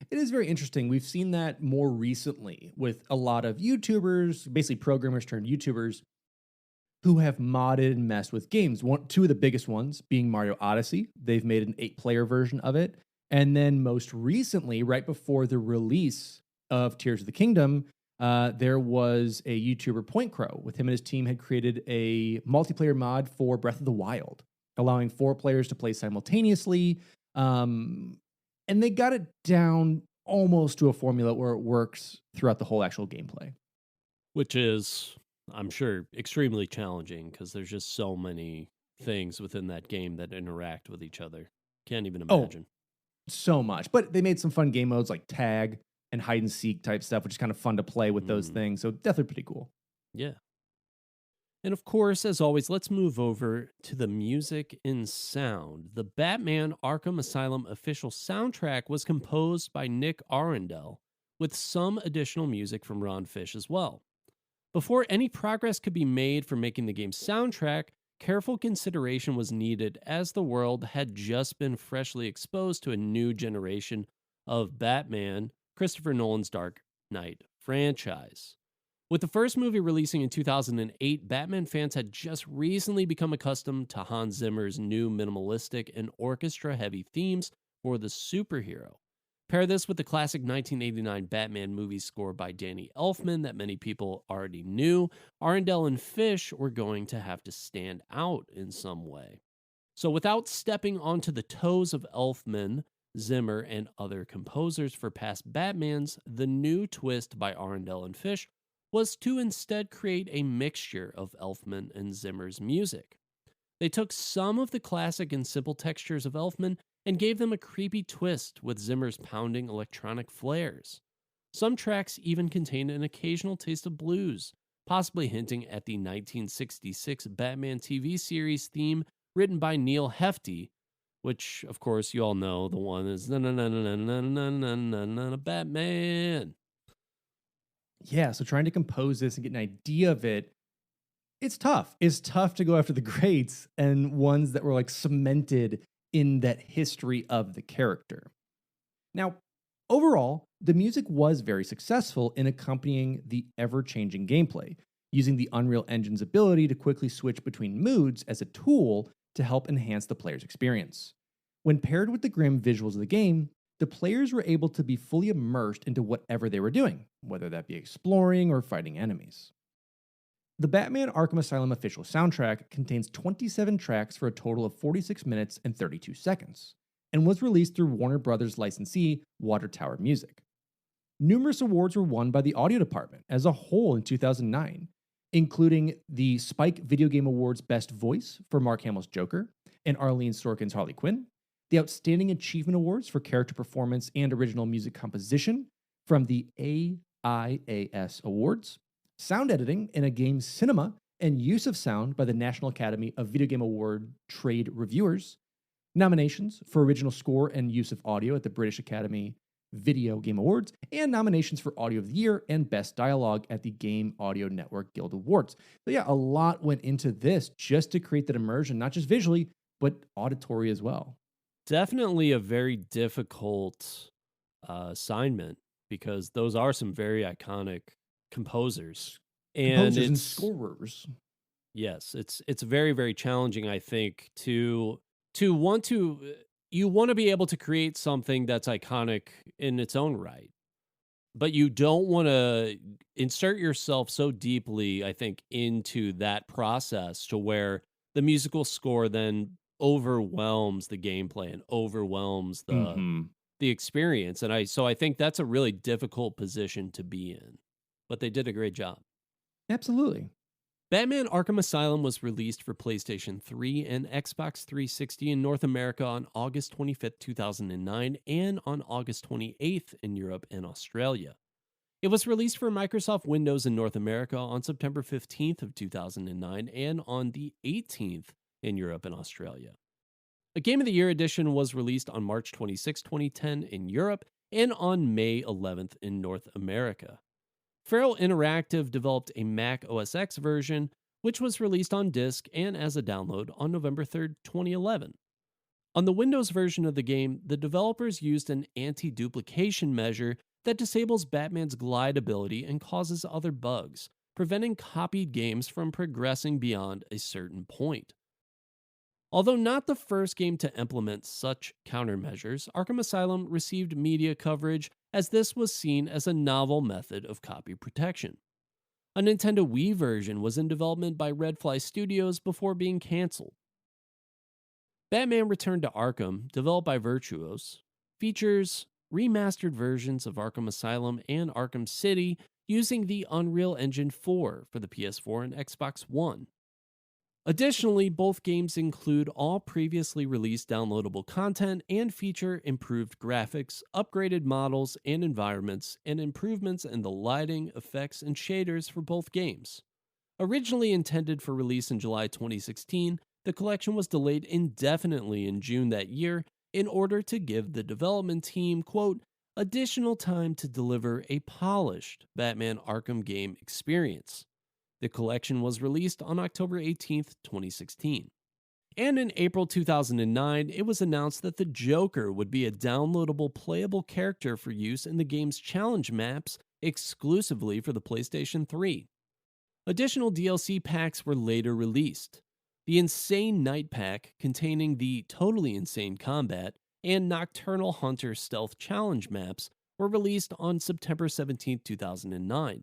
It is very interesting. We've seen that more recently with a lot of YouTubers, basically programmers turned YouTubers, who have modded and messed with games. Two of the biggest ones being Mario Odyssey. They've made an 8-player version of it. And then most recently, right before the release of Tears of the Kingdom, there was a YouTuber, Point Crow, with him and his team had created a multiplayer mod for Breath of the Wild, allowing 4 players to play simultaneously. And they got it down almost to a formula where it works throughout the whole actual gameplay. Which is, I'm sure, extremely challenging because there's just so many things within that game that interact with each other. Can't even imagine. So much. But they made some fun game modes like tag and hide and seek type stuff, which is kind of fun to play with those things. So definitely pretty cool. Yeah. And of course, as always, let's move over to the music and sound. The Batman Arkham Asylum official soundtrack was composed by Nick Arundel, with some additional music from Ron Fish as well. Before any progress could be made for making the game's soundtrack, careful consideration was needed as the world had just been freshly exposed to a new generation of Batman, Christopher Nolan's Dark Knight franchise. With the first movie releasing in 2008, Batman fans had just recently become accustomed to Hans Zimmer's new minimalistic and orchestra-heavy themes for the superhero. Pair this with the classic 1989 Batman movie score by Danny Elfman that many people already knew, Arundel and Fish were going to have to stand out in some way. So without stepping onto the toes of Elfman, Zimmer, and other composers for past Batmans, the new twist by Arundel and Fish was to instead create a mixture of Elfman and Zimmer's music. They took some of the classic and simple textures of Elfman and gave them a creepy twist with Zimmer's pounding electronic flares. Some tracks even contained an occasional taste of blues, possibly hinting at the 1966 Batman TV series theme written by Neil Hefti, which, of course, you all know the one is na na na na na na na na na Batman. Yeah, so trying to compose this and get an idea of it, it's tough. It's tough to go after the greats and ones that were like cemented in that history of the character. Now, overall, the music was very successful in accompanying the ever-changing gameplay, using the Unreal Engine's ability to quickly switch between moods as a tool to help enhance the player's experience. When paired with the grim visuals of the game, the players were able to be fully immersed into whatever they were doing, whether that be exploring or fighting enemies. The Batman Arkham Asylum official soundtrack contains 27 tracks for a total of 46 minutes and 32 seconds, and was released through Warner Brothers licensee Water Tower Music. Numerous awards were won by the audio department as a whole in 2009, including the Spike Video Game Awards Best Voice for Mark Hamill's Joker and Arlene Sorkin's Harley Quinn, the Outstanding Achievement Awards for Character Performance and Original Music Composition from the AIAS Awards, sound editing in a game's cinema and use of sound by the National Academy of Video Game Award Trade Reviewers, nominations for original score and use of audio at the British Academy Video Game Awards, and nominations for Audio of the Year and Best Dialogue at the Game Audio Network Guild Awards. So yeah, a lot went into this just to create that immersion, not just visually, but auditory as well. Definitely a very difficult assignment, because those are some very iconic composers. And scorers. Yes, it's very, very challenging, I think, to want to... You want to be able to create something that's iconic in its own right, but you don't want to insert yourself so deeply, I think, into that process to where the musical score then overwhelms the gameplay and overwhelms the experience. And I think that's a really difficult position to be in, but they did a great job. Absolutely. Batman Arkham Asylum was released for PlayStation 3 and Xbox 360 in North America on August 25th, 2009, and on August 28th in Europe and Australia. It was released for Microsoft Windows in North America on September 15th of 2009 and on the 18th in Europe and Australia. A Game of the Year edition was released on March 26, 2010 in Europe and on May 11th in North America. Feral Interactive developed a Mac OS X version, which was released on disc and as a download on November 3rd, 2011. On the Windows version of the game, the developers used an anti-duplication measure that disables Batman's glide ability and causes other bugs, preventing copied games from progressing beyond a certain point. Although not the first game to implement such countermeasures, Arkham Asylum received media coverage as this was seen as a novel method of copy protection. A Nintendo Wii version was in development by Redfly Studios before being canceled. Batman Return to Arkham, developed by Virtuos, features remastered versions of Arkham Asylum and Arkham City using the Unreal Engine 4 for the PS4 and Xbox One. Additionally, both games include all previously released downloadable content and feature improved graphics, upgraded models and environments, and improvements in the lighting, effects, and shaders for both games. Originally intended for release in July 2016, the collection was delayed indefinitely in June that year in order to give the development team, quote, additional time to deliver a polished Batman Arkham game experience. The collection was released on October 18, 2016. And in April 2009, it was announced that the Joker would be a downloadable playable character for use in the game's challenge maps exclusively for the PlayStation 3. Additional DLC packs were later released. The Insane Night Pack, containing the Totally Insane Combat and Nocturnal Hunter Stealth Challenge maps, were released on September 17, 2009.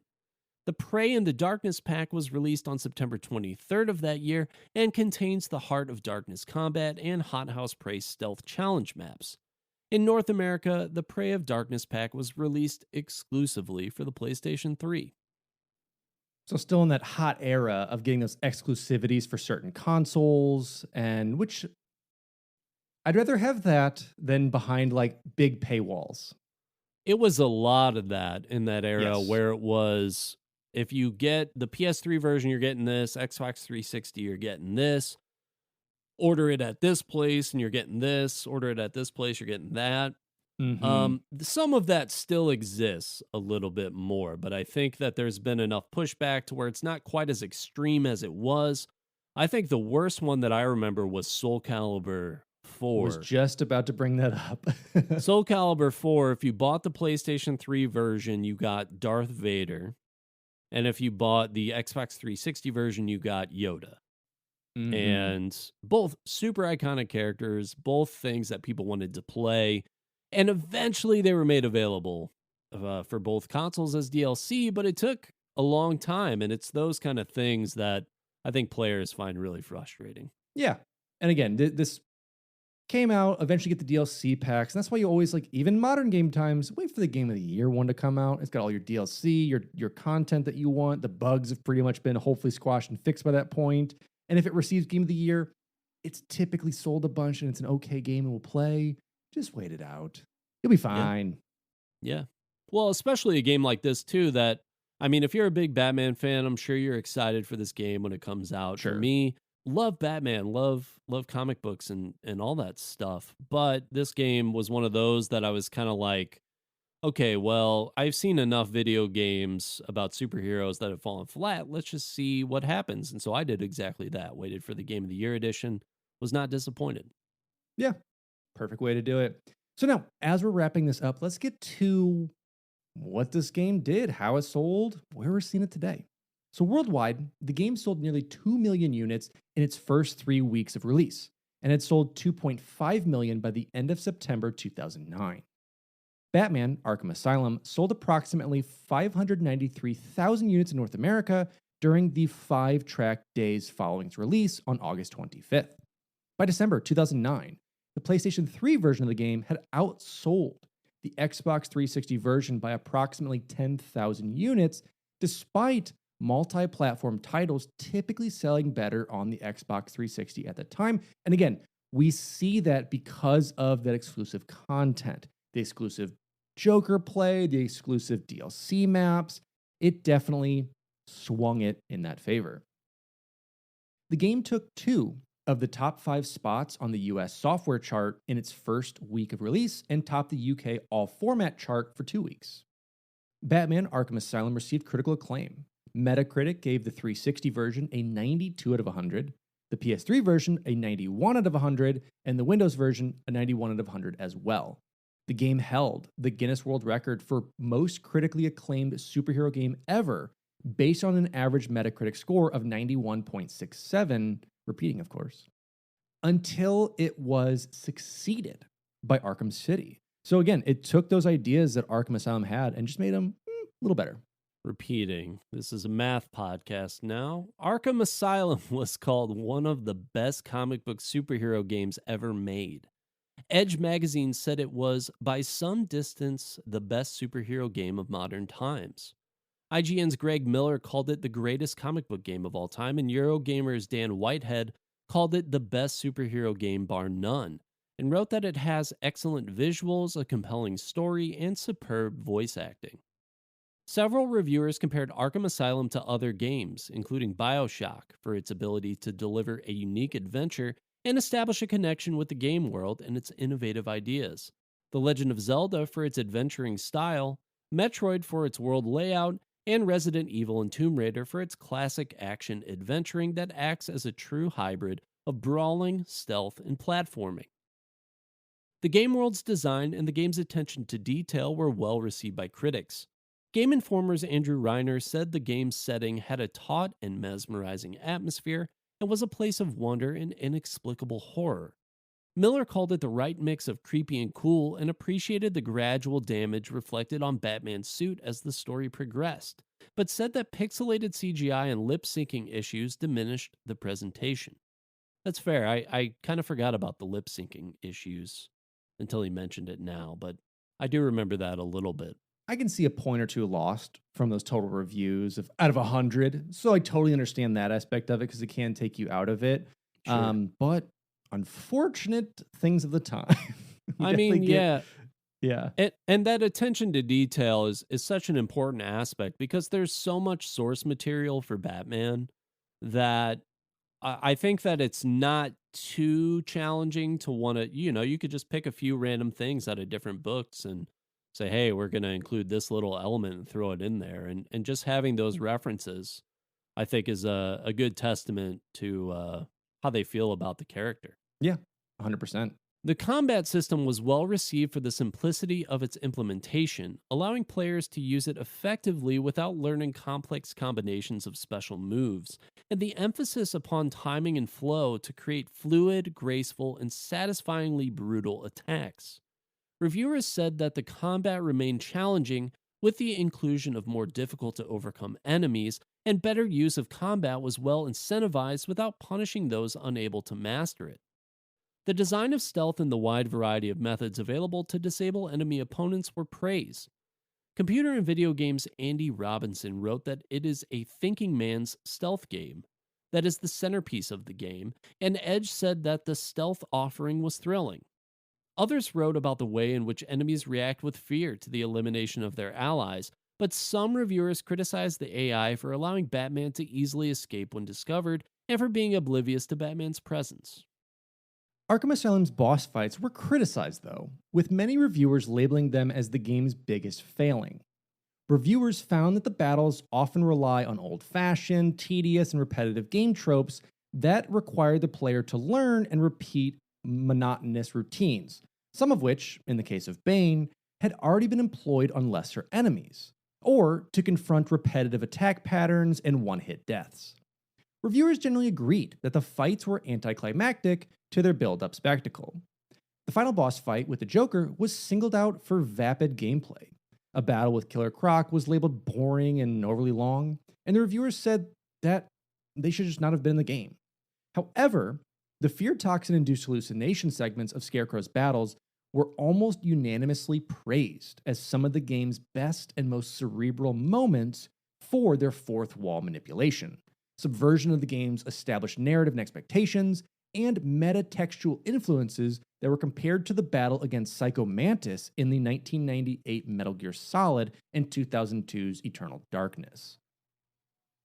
The Prey in the Darkness pack was released on September 23rd of that year and contains the Heart of Darkness Combat and Hothouse Prey Stealth Challenge maps. In North America, the Prey of Darkness pack was released exclusively for the PlayStation 3. So still in that hot era of getting those exclusivities for certain consoles, and which I'd rather have that than behind like big paywalls. It was a lot of that in that era Yes. where it was, if you get the PS3 version, you're getting this, Xbox 360, you're getting this, order it at this place and you're getting this, order it at this place, you're getting that. Some of that still exists a little bit more, but I think that there's been enough pushback to where it's not quite as extreme as it was. I think the worst one that I remember was Soul Calibur 4. Was just about to bring that up. Soul Calibur 4, if you bought the PlayStation 3 version, you got Darth Vader. And if you bought the Xbox 360 version, you got Yoda. And both super iconic characters, both things that people wanted to play. And eventually they were made available for both consoles as DLC, but it took a long time. And it's those kind of things that I think players find really frustrating. Yeah. And again, this came out, eventually get the DLC packs. And that's why you always, like, even modern game times, wait for the Game of the Year one to come out. It's got all your DLC, your content that you want. The bugs have pretty much been hopefully squashed and fixed by that point. And if it receives Game of the Year, it's typically sold a bunch and it's an okay game and will play. Just wait it out. You'll be fine. Yeah. Well, especially a game like this, too, that, I mean, if you're a big Batman fan, I'm sure you're excited for this game when it comes out. Sure. For me, love Batman, love comic books and all that stuff. But this game was one of those that I was kind of like, okay, well, I've seen enough video games about superheroes that have fallen flat. Let's just see what happens. And so I did exactly that. Waited for the Game of the Year edition. Was not disappointed. Yeah. Perfect way to do it. So now, as we're wrapping this up, let's get to what this game did, how it sold, where we're seeing it today. So worldwide, the game sold nearly 2 million units in its first 3 weeks of release, and it sold 2.5 million by the end of September 2009. Batman: Arkham Asylum sold approximately 593,000 units in North America during the 5 track days following its release on August 25th. By December 2009, the PlayStation 3 version of the game had outsold the Xbox 360 version by approximately 10,000 units, despite multi-platform titles typically selling better on the Xbox 360 at the time. And again, we see that because of that exclusive content, the exclusive Joker play, the exclusive DLC maps. It definitely swung it in that favor. The game took 2 of the top 5 spots on the US software chart in its first week of release and topped the UK all format chart for 2 weeks. Batman: Arkham Asylum received critical acclaim. Metacritic gave the 360 version a 92 out of 100, the PS3 version a 91 out of 100, and the Windows version a 91 out of 100 as well. The game held the Guinness World Record for most critically acclaimed superhero game ever, based on an average Metacritic score of 91.67, repeating, of course, until it was succeeded by Arkham City. So again, it took those ideas that Arkham Asylum had and just made them a little better. Repeating. This is a math podcast now. Arkham Asylum was called one of the best comic book superhero games ever made. Edge magazine said it was, by some distance, the best superhero game of modern times. IGN's Greg Miller called it the greatest comic book game of all time, and Eurogamer's Dan Whitehead called it the best superhero game bar none, and wrote that it has excellent visuals, a compelling story, and superb voice acting. Several reviewers compared Arkham Asylum to other games, including BioShock, for its ability to deliver a unique adventure and establish a connection with the game world and its innovative ideas. The Legend of Zelda for its adventuring style, Metroid for its world layout, and Resident Evil and Tomb Raider for its classic action adventuring that acts as a true hybrid of brawling, stealth, and platforming. The game world's design and the game's attention to detail were well received by critics. Game Informer's Andrew Reiner said the game's setting had a taut and mesmerizing atmosphere and was a place of wonder and inexplicable horror. Miller called it the right mix of creepy and cool and appreciated the gradual damage reflected on Batman's suit as the story progressed, but said that pixelated CGI and lip-syncing issues diminished the presentation. That's fair. I kind of forgot about the lip-syncing issues until he mentioned it now, but I do remember that a little bit. I can see a point or two lost from those total reviews of out of 100. So I totally understand that aspect of it because it can take you out of it. Sure. But unfortunate things of the time. I mean, yeah. Yeah. And that attention to detail is such an important aspect because there's so much source material for Batman that I think that it's not too challenging to want to, you could just pick a few random things out of different books and say, hey, we're going to include this little element and throw it in there. And just having those references, I think, is a good testament to how they feel about the character. Yeah, 100%. The combat system was well received for the simplicity of its implementation, allowing players to use it effectively without learning complex combinations of special moves, and the emphasis upon timing and flow to create fluid, graceful, and satisfyingly brutal attacks. Reviewers said that the combat remained challenging with the inclusion of more difficult to overcome enemies, and better use of combat was well incentivized without punishing those unable to master it. The design of stealth and the wide variety of methods available to disable enemy opponents were praised. Computer and Video Games' Andy Robinson wrote that it is a thinking man's stealth game that is the centerpiece of the game, and Edge said that the stealth offering was thrilling. Others wrote about the way in which enemies react with fear to the elimination of their allies, but some reviewers criticized the AI for allowing Batman to easily escape when discovered and for being oblivious to Batman's presence. Arkham Asylum's boss fights were criticized, though, with many reviewers labeling them as the game's biggest failing. Reviewers found that the battles often rely on old-fashioned, tedious, and repetitive game tropes that require the player to learn and repeat monotonous routines, some of which, in the case of Bane, had already been employed on lesser enemies, or to confront repetitive attack patterns and one-hit deaths. Reviewers generally agreed that the fights were anticlimactic to their build-up spectacle. The final boss fight with the Joker was singled out for vapid gameplay. A battle with Killer Croc was labeled boring and overly long, and the reviewers said that they should just not have been in the game. However, the fear toxin-induced hallucination segments of Scarecrow's battles were almost unanimously praised as some of the game's best and most cerebral moments for their fourth wall manipulation, subversion of the game's established narrative and expectations, and meta-textual influences that were compared to the battle against Psycho Mantis in the 1998 Metal Gear Solid and 2002's Eternal Darkness.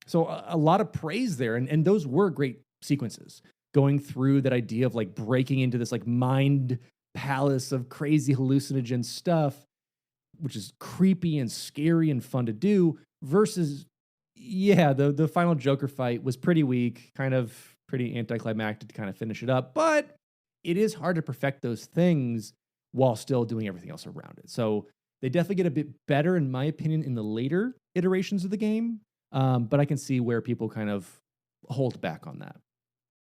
So a lot of praise there, and those were great sequences, going through that idea of like breaking into this like mind palace of crazy hallucinogen stuff, which is creepy and scary and fun to do, versus, yeah, the final Joker fight was pretty weak, kind of pretty anticlimactic to kind of finish it up, but it is hard to perfect those things while still doing everything else around it. So they definitely get a bit better, in my opinion, in the later iterations of the game, but I can see where people kind of hold back on that.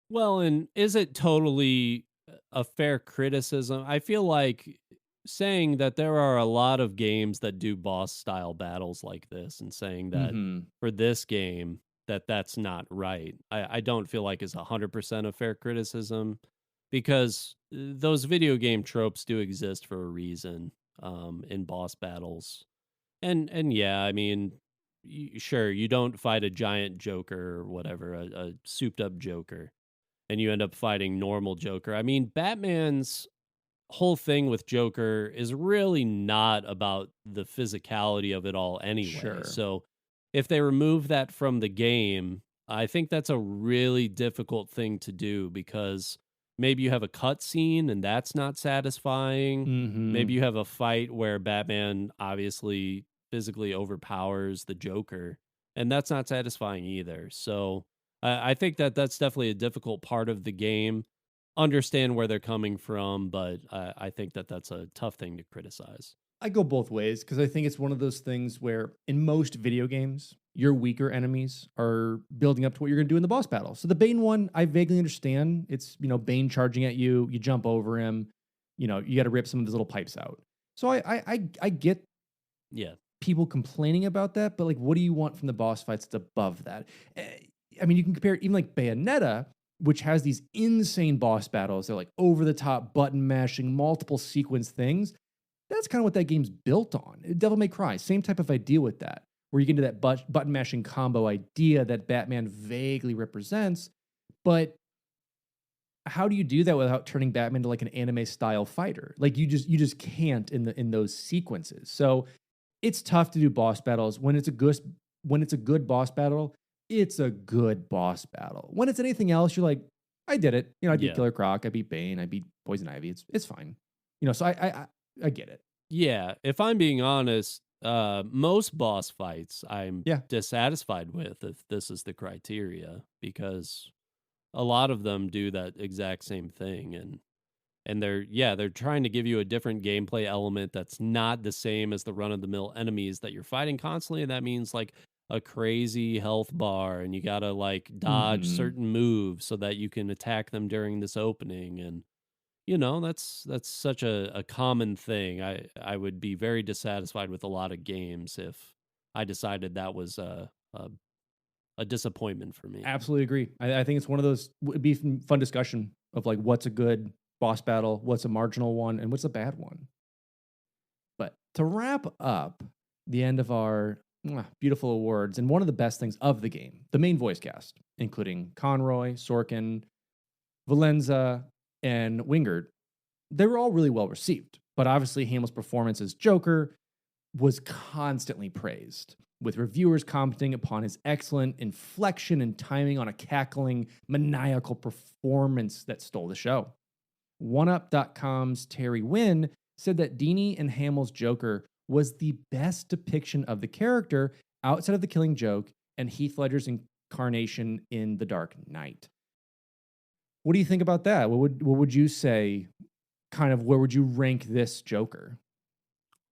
Well, and is it totally a fair criticism? I feel like saying that there are a lot of games that do boss style battles like this and saying that for this game that's not right, I don't feel like is 100% a fair criticism, because those video game tropes do exist for a reason in boss battles. And yeah, I mean, sure, you don't fight a giant Joker or whatever, a souped up Joker, and you end up fighting normal Joker. I mean, Batman's whole thing with Joker is really not about the physicality of it all anyway. Sure. So if they remove that from the game, I think that's a really difficult thing to do, because maybe you have a cutscene and that's not satisfying. Maybe you have a fight where Batman obviously physically overpowers the Joker, and that's not satisfying either. So I think that's definitely a difficult part of the game. Understand where they're coming from, but I think that's a tough thing to criticize. I go both ways, because I think it's one of those things where in most video games, your weaker enemies are building up to what you're going to do in the boss battle. So the Bane one, I vaguely understand. It's, Bane charging at you, you jump over him, you got to rip some of his little pipes out. So I get people complaining about that, but like, what do you want from the boss fights that's above that? I mean, you can compare even like Bayonetta, which has these insane boss battles. They're like over the top button mashing, multiple sequence things. That's kind of what that game's built on. Devil May Cry, same type of idea with that, where you get into that button mashing combo idea that Batman vaguely represents. But how do you do that without turning Batman to like an anime style fighter? Like you just can't in those sequences. So it's tough to do boss battles when it's a good boss battle. It's a good boss battle. When it's anything else, you're like, I did it. I beat Killer Croc, I beat Bane, I beat Poison Ivy. It's fine. So I get it. Yeah, if I'm being honest, most boss fights I'm dissatisfied with if this is the criteria, because a lot of them do that exact same thing, and they're trying to give you a different gameplay element that's not the same as the run-of-the-mill enemies that you're fighting constantly, and that means like a crazy health bar, and you gotta like dodge certain moves so that you can attack them during this opening, and that's such a common thing. I would be very dissatisfied with a lot of games if I decided that was a disappointment for me. Absolutely agree. I think it's one of those, would be fun discussion of like what's a good boss battle, what's a marginal one, and what's a bad one. But to wrap up the end of our beautiful awards, and one of the best things of the game, the main voice cast, including Conroy, Sorkin, Valenza, and Wingard, they were all really well received. But obviously Hamill's performance as Joker was constantly praised, with reviewers commenting upon his excellent inflection and timing on a cackling, maniacal performance that stole the show. OneUp.com's Terry Wynn said that Dini and Hamill's Joker was the best depiction of the character outside of The Killing Joke and Heath Ledger's incarnation in The Dark Knight. What do you think about that? What would you say, kind of, where would you rank this Joker?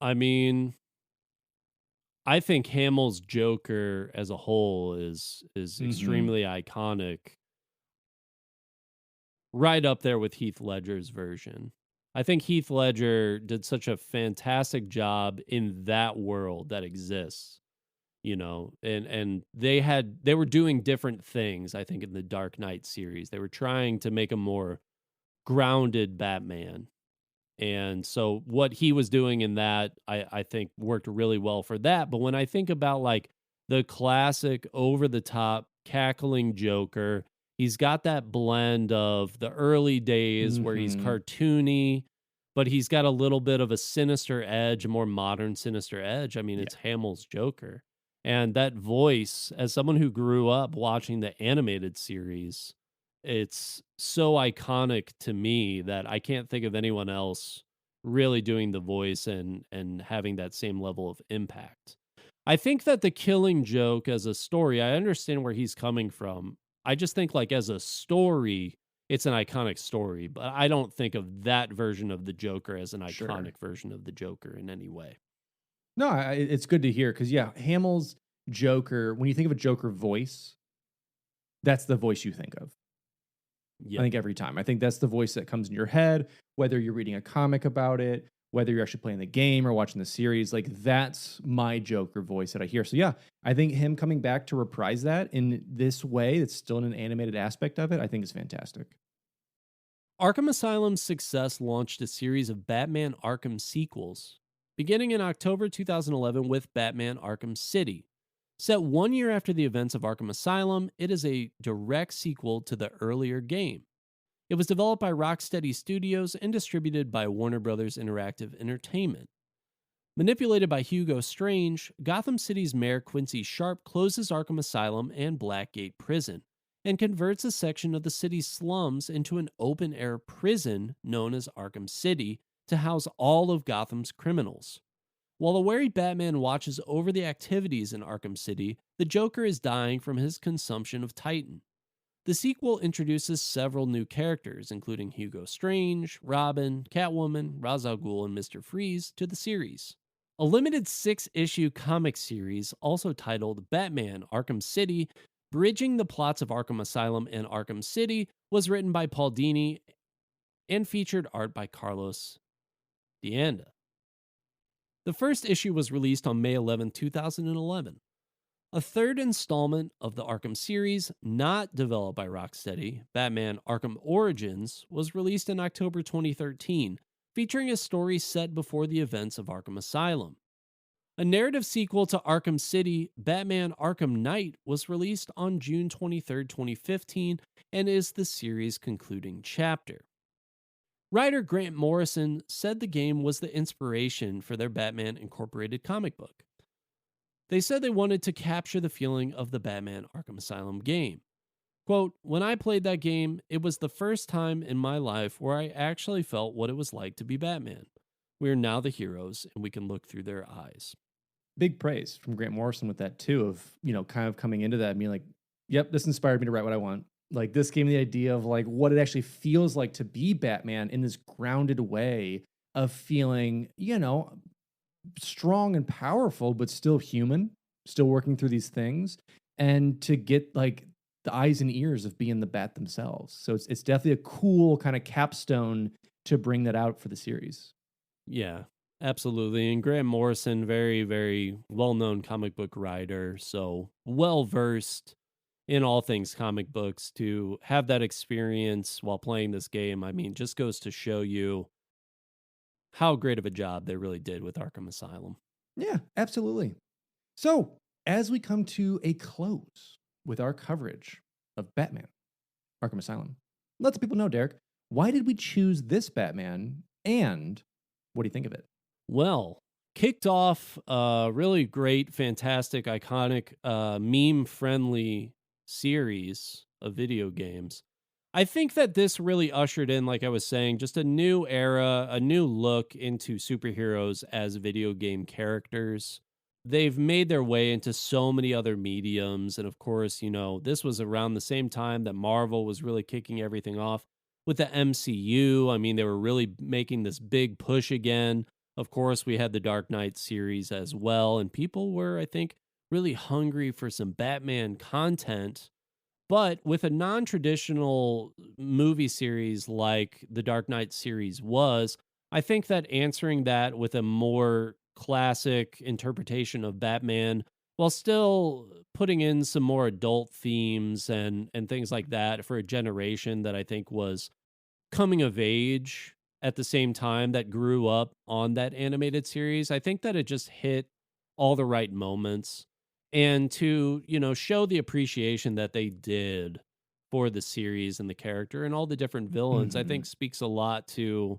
I mean, I think Hamill's Joker as a whole is extremely iconic. Right up there with Heath Ledger's version. I think Heath Ledger did such a fantastic job in that world that exists, and they were doing different things, I think, in the Dark Knight series. They were trying to make a more grounded Batman. And so what he was doing in that, I think worked really well for that. But when I think about like the classic over the top cackling Joker, he's got that blend of the early days where he's cartoony, but he's got a little bit of a sinister edge, a more modern sinister edge. I mean, it's Hamill's Joker. And that voice, as someone who grew up watching the animated series, it's so iconic to me that I can't think of anyone else really doing the voice and having that same level of impact. I think that The Killing Joke as a story, I understand where he's coming from. I just think like as a story, it's an iconic story, but I don't think of that version of the Joker as an iconic version of the Joker in any way. No, it's good to hear because, Hamill's Joker, when you think of a Joker voice, that's the voice you think of. I think every time. I think that's the voice that comes in your head, whether you're reading a comic about it, whether you're actually playing the game or watching the series. Like, that's my Joker voice that I hear. So, I think him coming back to reprise that in this way, that's still in an animated aspect of it, I think is fantastic. Arkham Asylum's success launched a series of Batman Arkham sequels, beginning in October 2011 with Batman Arkham City. Set 1 year after the events of Arkham Asylum, it is a direct sequel to the earlier game. It was developed by Rocksteady Studios and distributed by Warner Bros. Interactive Entertainment. Manipulated by Hugo Strange, Gotham City's Mayor Quincy Sharp closes Arkham Asylum and Blackgate Prison, and converts a section of the city's slums into an open-air prison known as Arkham City to house all of Gotham's criminals. While a wary Batman watches over the activities in Arkham City, the Joker is dying from his consumption of Titan. The sequel introduces several new characters, including Hugo Strange, Robin, Catwoman, Ra's al Ghul, and Mr. Freeze, to the series. A limited 6-issue comic series, also titled Batman Arkham City, bridging the plots of Arkham Asylum and Arkham City, was written by Paul Dini and featured art by Carlos Dianda. The first issue was released on May 11, 2011. A third installment of the Arkham series, not developed by Rocksteady, Batman Arkham Origins, was released in October 2013, featuring a story set before the events of Arkham Asylum. A narrative sequel to Arkham City, Batman Arkham Knight, was released on June 23, 2015, and is the series' concluding chapter. Writer Grant Morrison said the game was the inspiration for their Batman Incorporated comic book. They said they wanted to capture the feeling of the Batman Arkham Asylum game. Quote, "When I played that game, it was the first time in my life where I actually felt what it was like to be Batman. We are now the heroes, and we can look through their eyes." Big praise from Grant Morrison with that too, of, kind of coming into that and being like, yep, this inspired me to write what I want. Like, this gave me the idea of like what it actually feels like to be Batman in this grounded way of feeling, strong and powerful, but still human, still working through these things, and to get like the eyes and ears of being the Bat themselves. So it's definitely a cool kind of capstone to bring that out for the series. Yeah, absolutely. And Grant Morrison, very, very well-known comic book writer, so well-versed in all things comic books. To have that experience while playing this game, I mean, just goes to show you how great of a job they really did with Arkham Asylum. Yeah, absolutely. So, as we come to a close with our coverage of Batman Arkham Asylum, let the people know, Derek, why did we choose this Batman, and what do you think of it? Well, kicked off a really great, fantastic, iconic, meme-friendly series of video games. I think that this really ushered in, like I was saying, just a new era, a new look into superheroes as video game characters. They've made their way into so many other mediums. And of course, this was around the same time that Marvel was really kicking everything off with the MCU. I mean, they were really making this big push again. Of course, we had the Dark Knight series as well. And people were, I think, really hungry for some Batman content. But with a non-traditional movie series like the Dark Knight series was, I think that answering that with a more classic interpretation of Batman, while still putting in some more adult themes and things like that for a generation that I think was coming of age at the same time that grew up on that animated series, I think that it just hit all the right moments. And to, show the appreciation that they did for the series and the character and all the different villains, I think speaks a lot to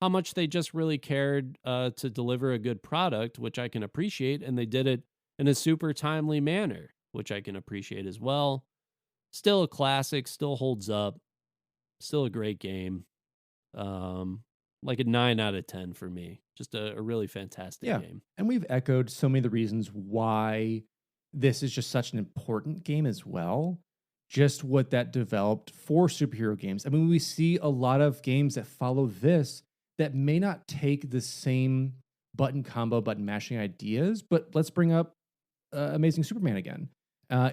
how much they just really cared to deliver a good product, which I can appreciate. And they did it in a super timely manner, which I can appreciate as well. Still a classic, still holds up, still a great game. Like a 9 out of 10 for me. Just a really fantastic game. And we've echoed so many of the reasons why this is just such an important game as well. Just what that developed for superhero games. I mean, we see a lot of games that follow this that may not take the same button combo, button mashing ideas, but let's bring up Amazing Superman again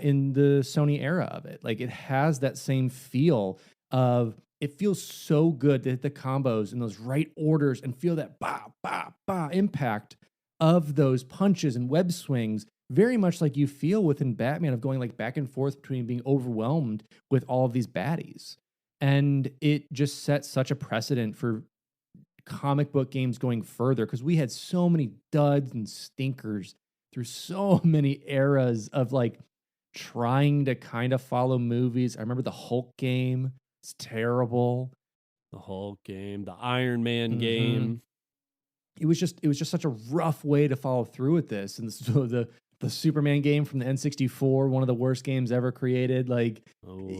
in the Sony era of it. Like, it has that same feel of, it feels so good to hit the combos in those right orders and feel that bah, bah, bah impact of those punches and web swings, very much like you feel within Batman, of going like back and forth between being overwhelmed with all of these baddies. And it just sets such a precedent for comic book games going further, because we had so many duds and stinkers through so many eras of like trying to kind of follow movies. I remember the Hulk game. It's terrible. The Hulk game, the Iron Man game. It was just such a rough way to follow through with this. And so the Superman game from the N64, one of the worst games ever created. Like,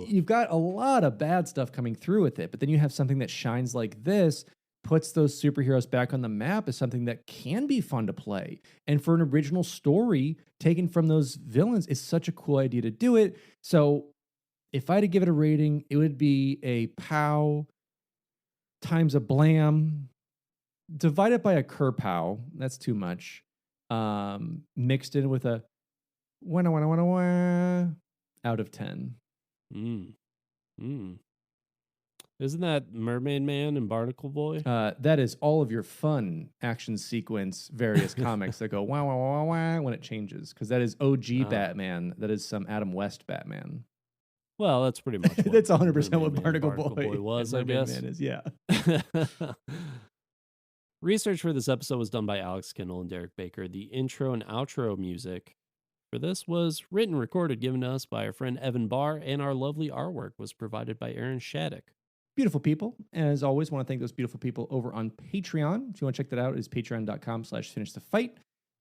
you've got a lot of bad stuff coming through with it, but then you have something that shines like this, puts those superheroes back on the map as something that can be fun to play. And for an original story taken from those villains, is such a cool idea to do it. So if I had to give it a rating, it would be a pow times a blam divided by a kerpow. That's too much. Mixed in with a out of 10. Isn't that Mermaid Man and Barnacle Boy? That is all of your fun action sequence, various comics that go wah, wah, wah, wah, when it changes. Because that is OG Batman. That is some Adam West Batman. Well, that's pretty much what that's 100% what Barnacle Boy was, I guess. Man is, yeah. Research for this episode was done by Alex Kendall and Derek Baker. The intro and outro music for this was written and recorded, given to us by our friend Evan Barr, and our lovely artwork was provided by Aaron Shattuck. Beautiful people. As always, want to thank those beautiful people over on Patreon. If you want to check that out, it's patreon.com/finishthefight.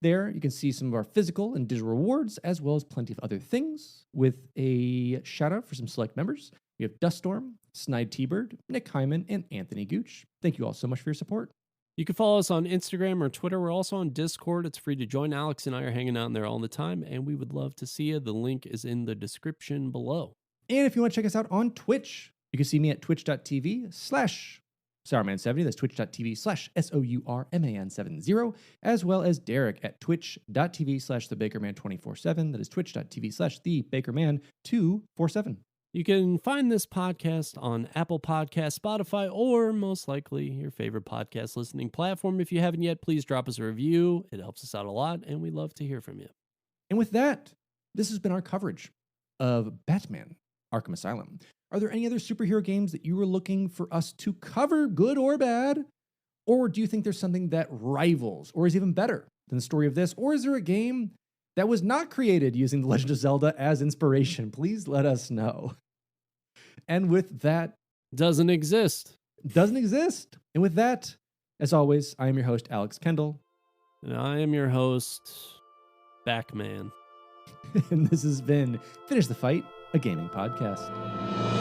There, you can see some of our physical and digital rewards, as well as plenty of other things, with a shout out for some select members. We have Duststorm, Snide T-Bird, Nick Hyman, and Anthony Gooch. Thank you all so much for your support. You can follow us on Instagram or Twitter. We're also on Discord. It's free to join. Alex and I are hanging out in there all the time, and we would love to see you. The link is in the description below. And if you want to check us out on Twitch, you can see me at twitch.tv/Sourman70. That's twitch.tv/SOURMAN70, as well as Derek at twitch.tv/thebakerman247. That is twitch.tv/thebakerman247. You can find this podcast on Apple Podcasts, Spotify, or most likely your favorite podcast listening platform. If you haven't yet, please drop us a review. It helps us out a lot, and we love to hear from you. And with that, this has been our coverage of Batman: Arkham Asylum. Are there any other superhero games that you were looking for us to cover, good or bad? Or do you think there's something that rivals or is even better than the story of this? Or is there a game that was not created using The Legend of Zelda as inspiration? Please let us know. And with that... Doesn't exist. And with that, as always, I am your host, Alex Kendall. And I am your host, Backman. And this has been Finish the Fight, a gaming podcast.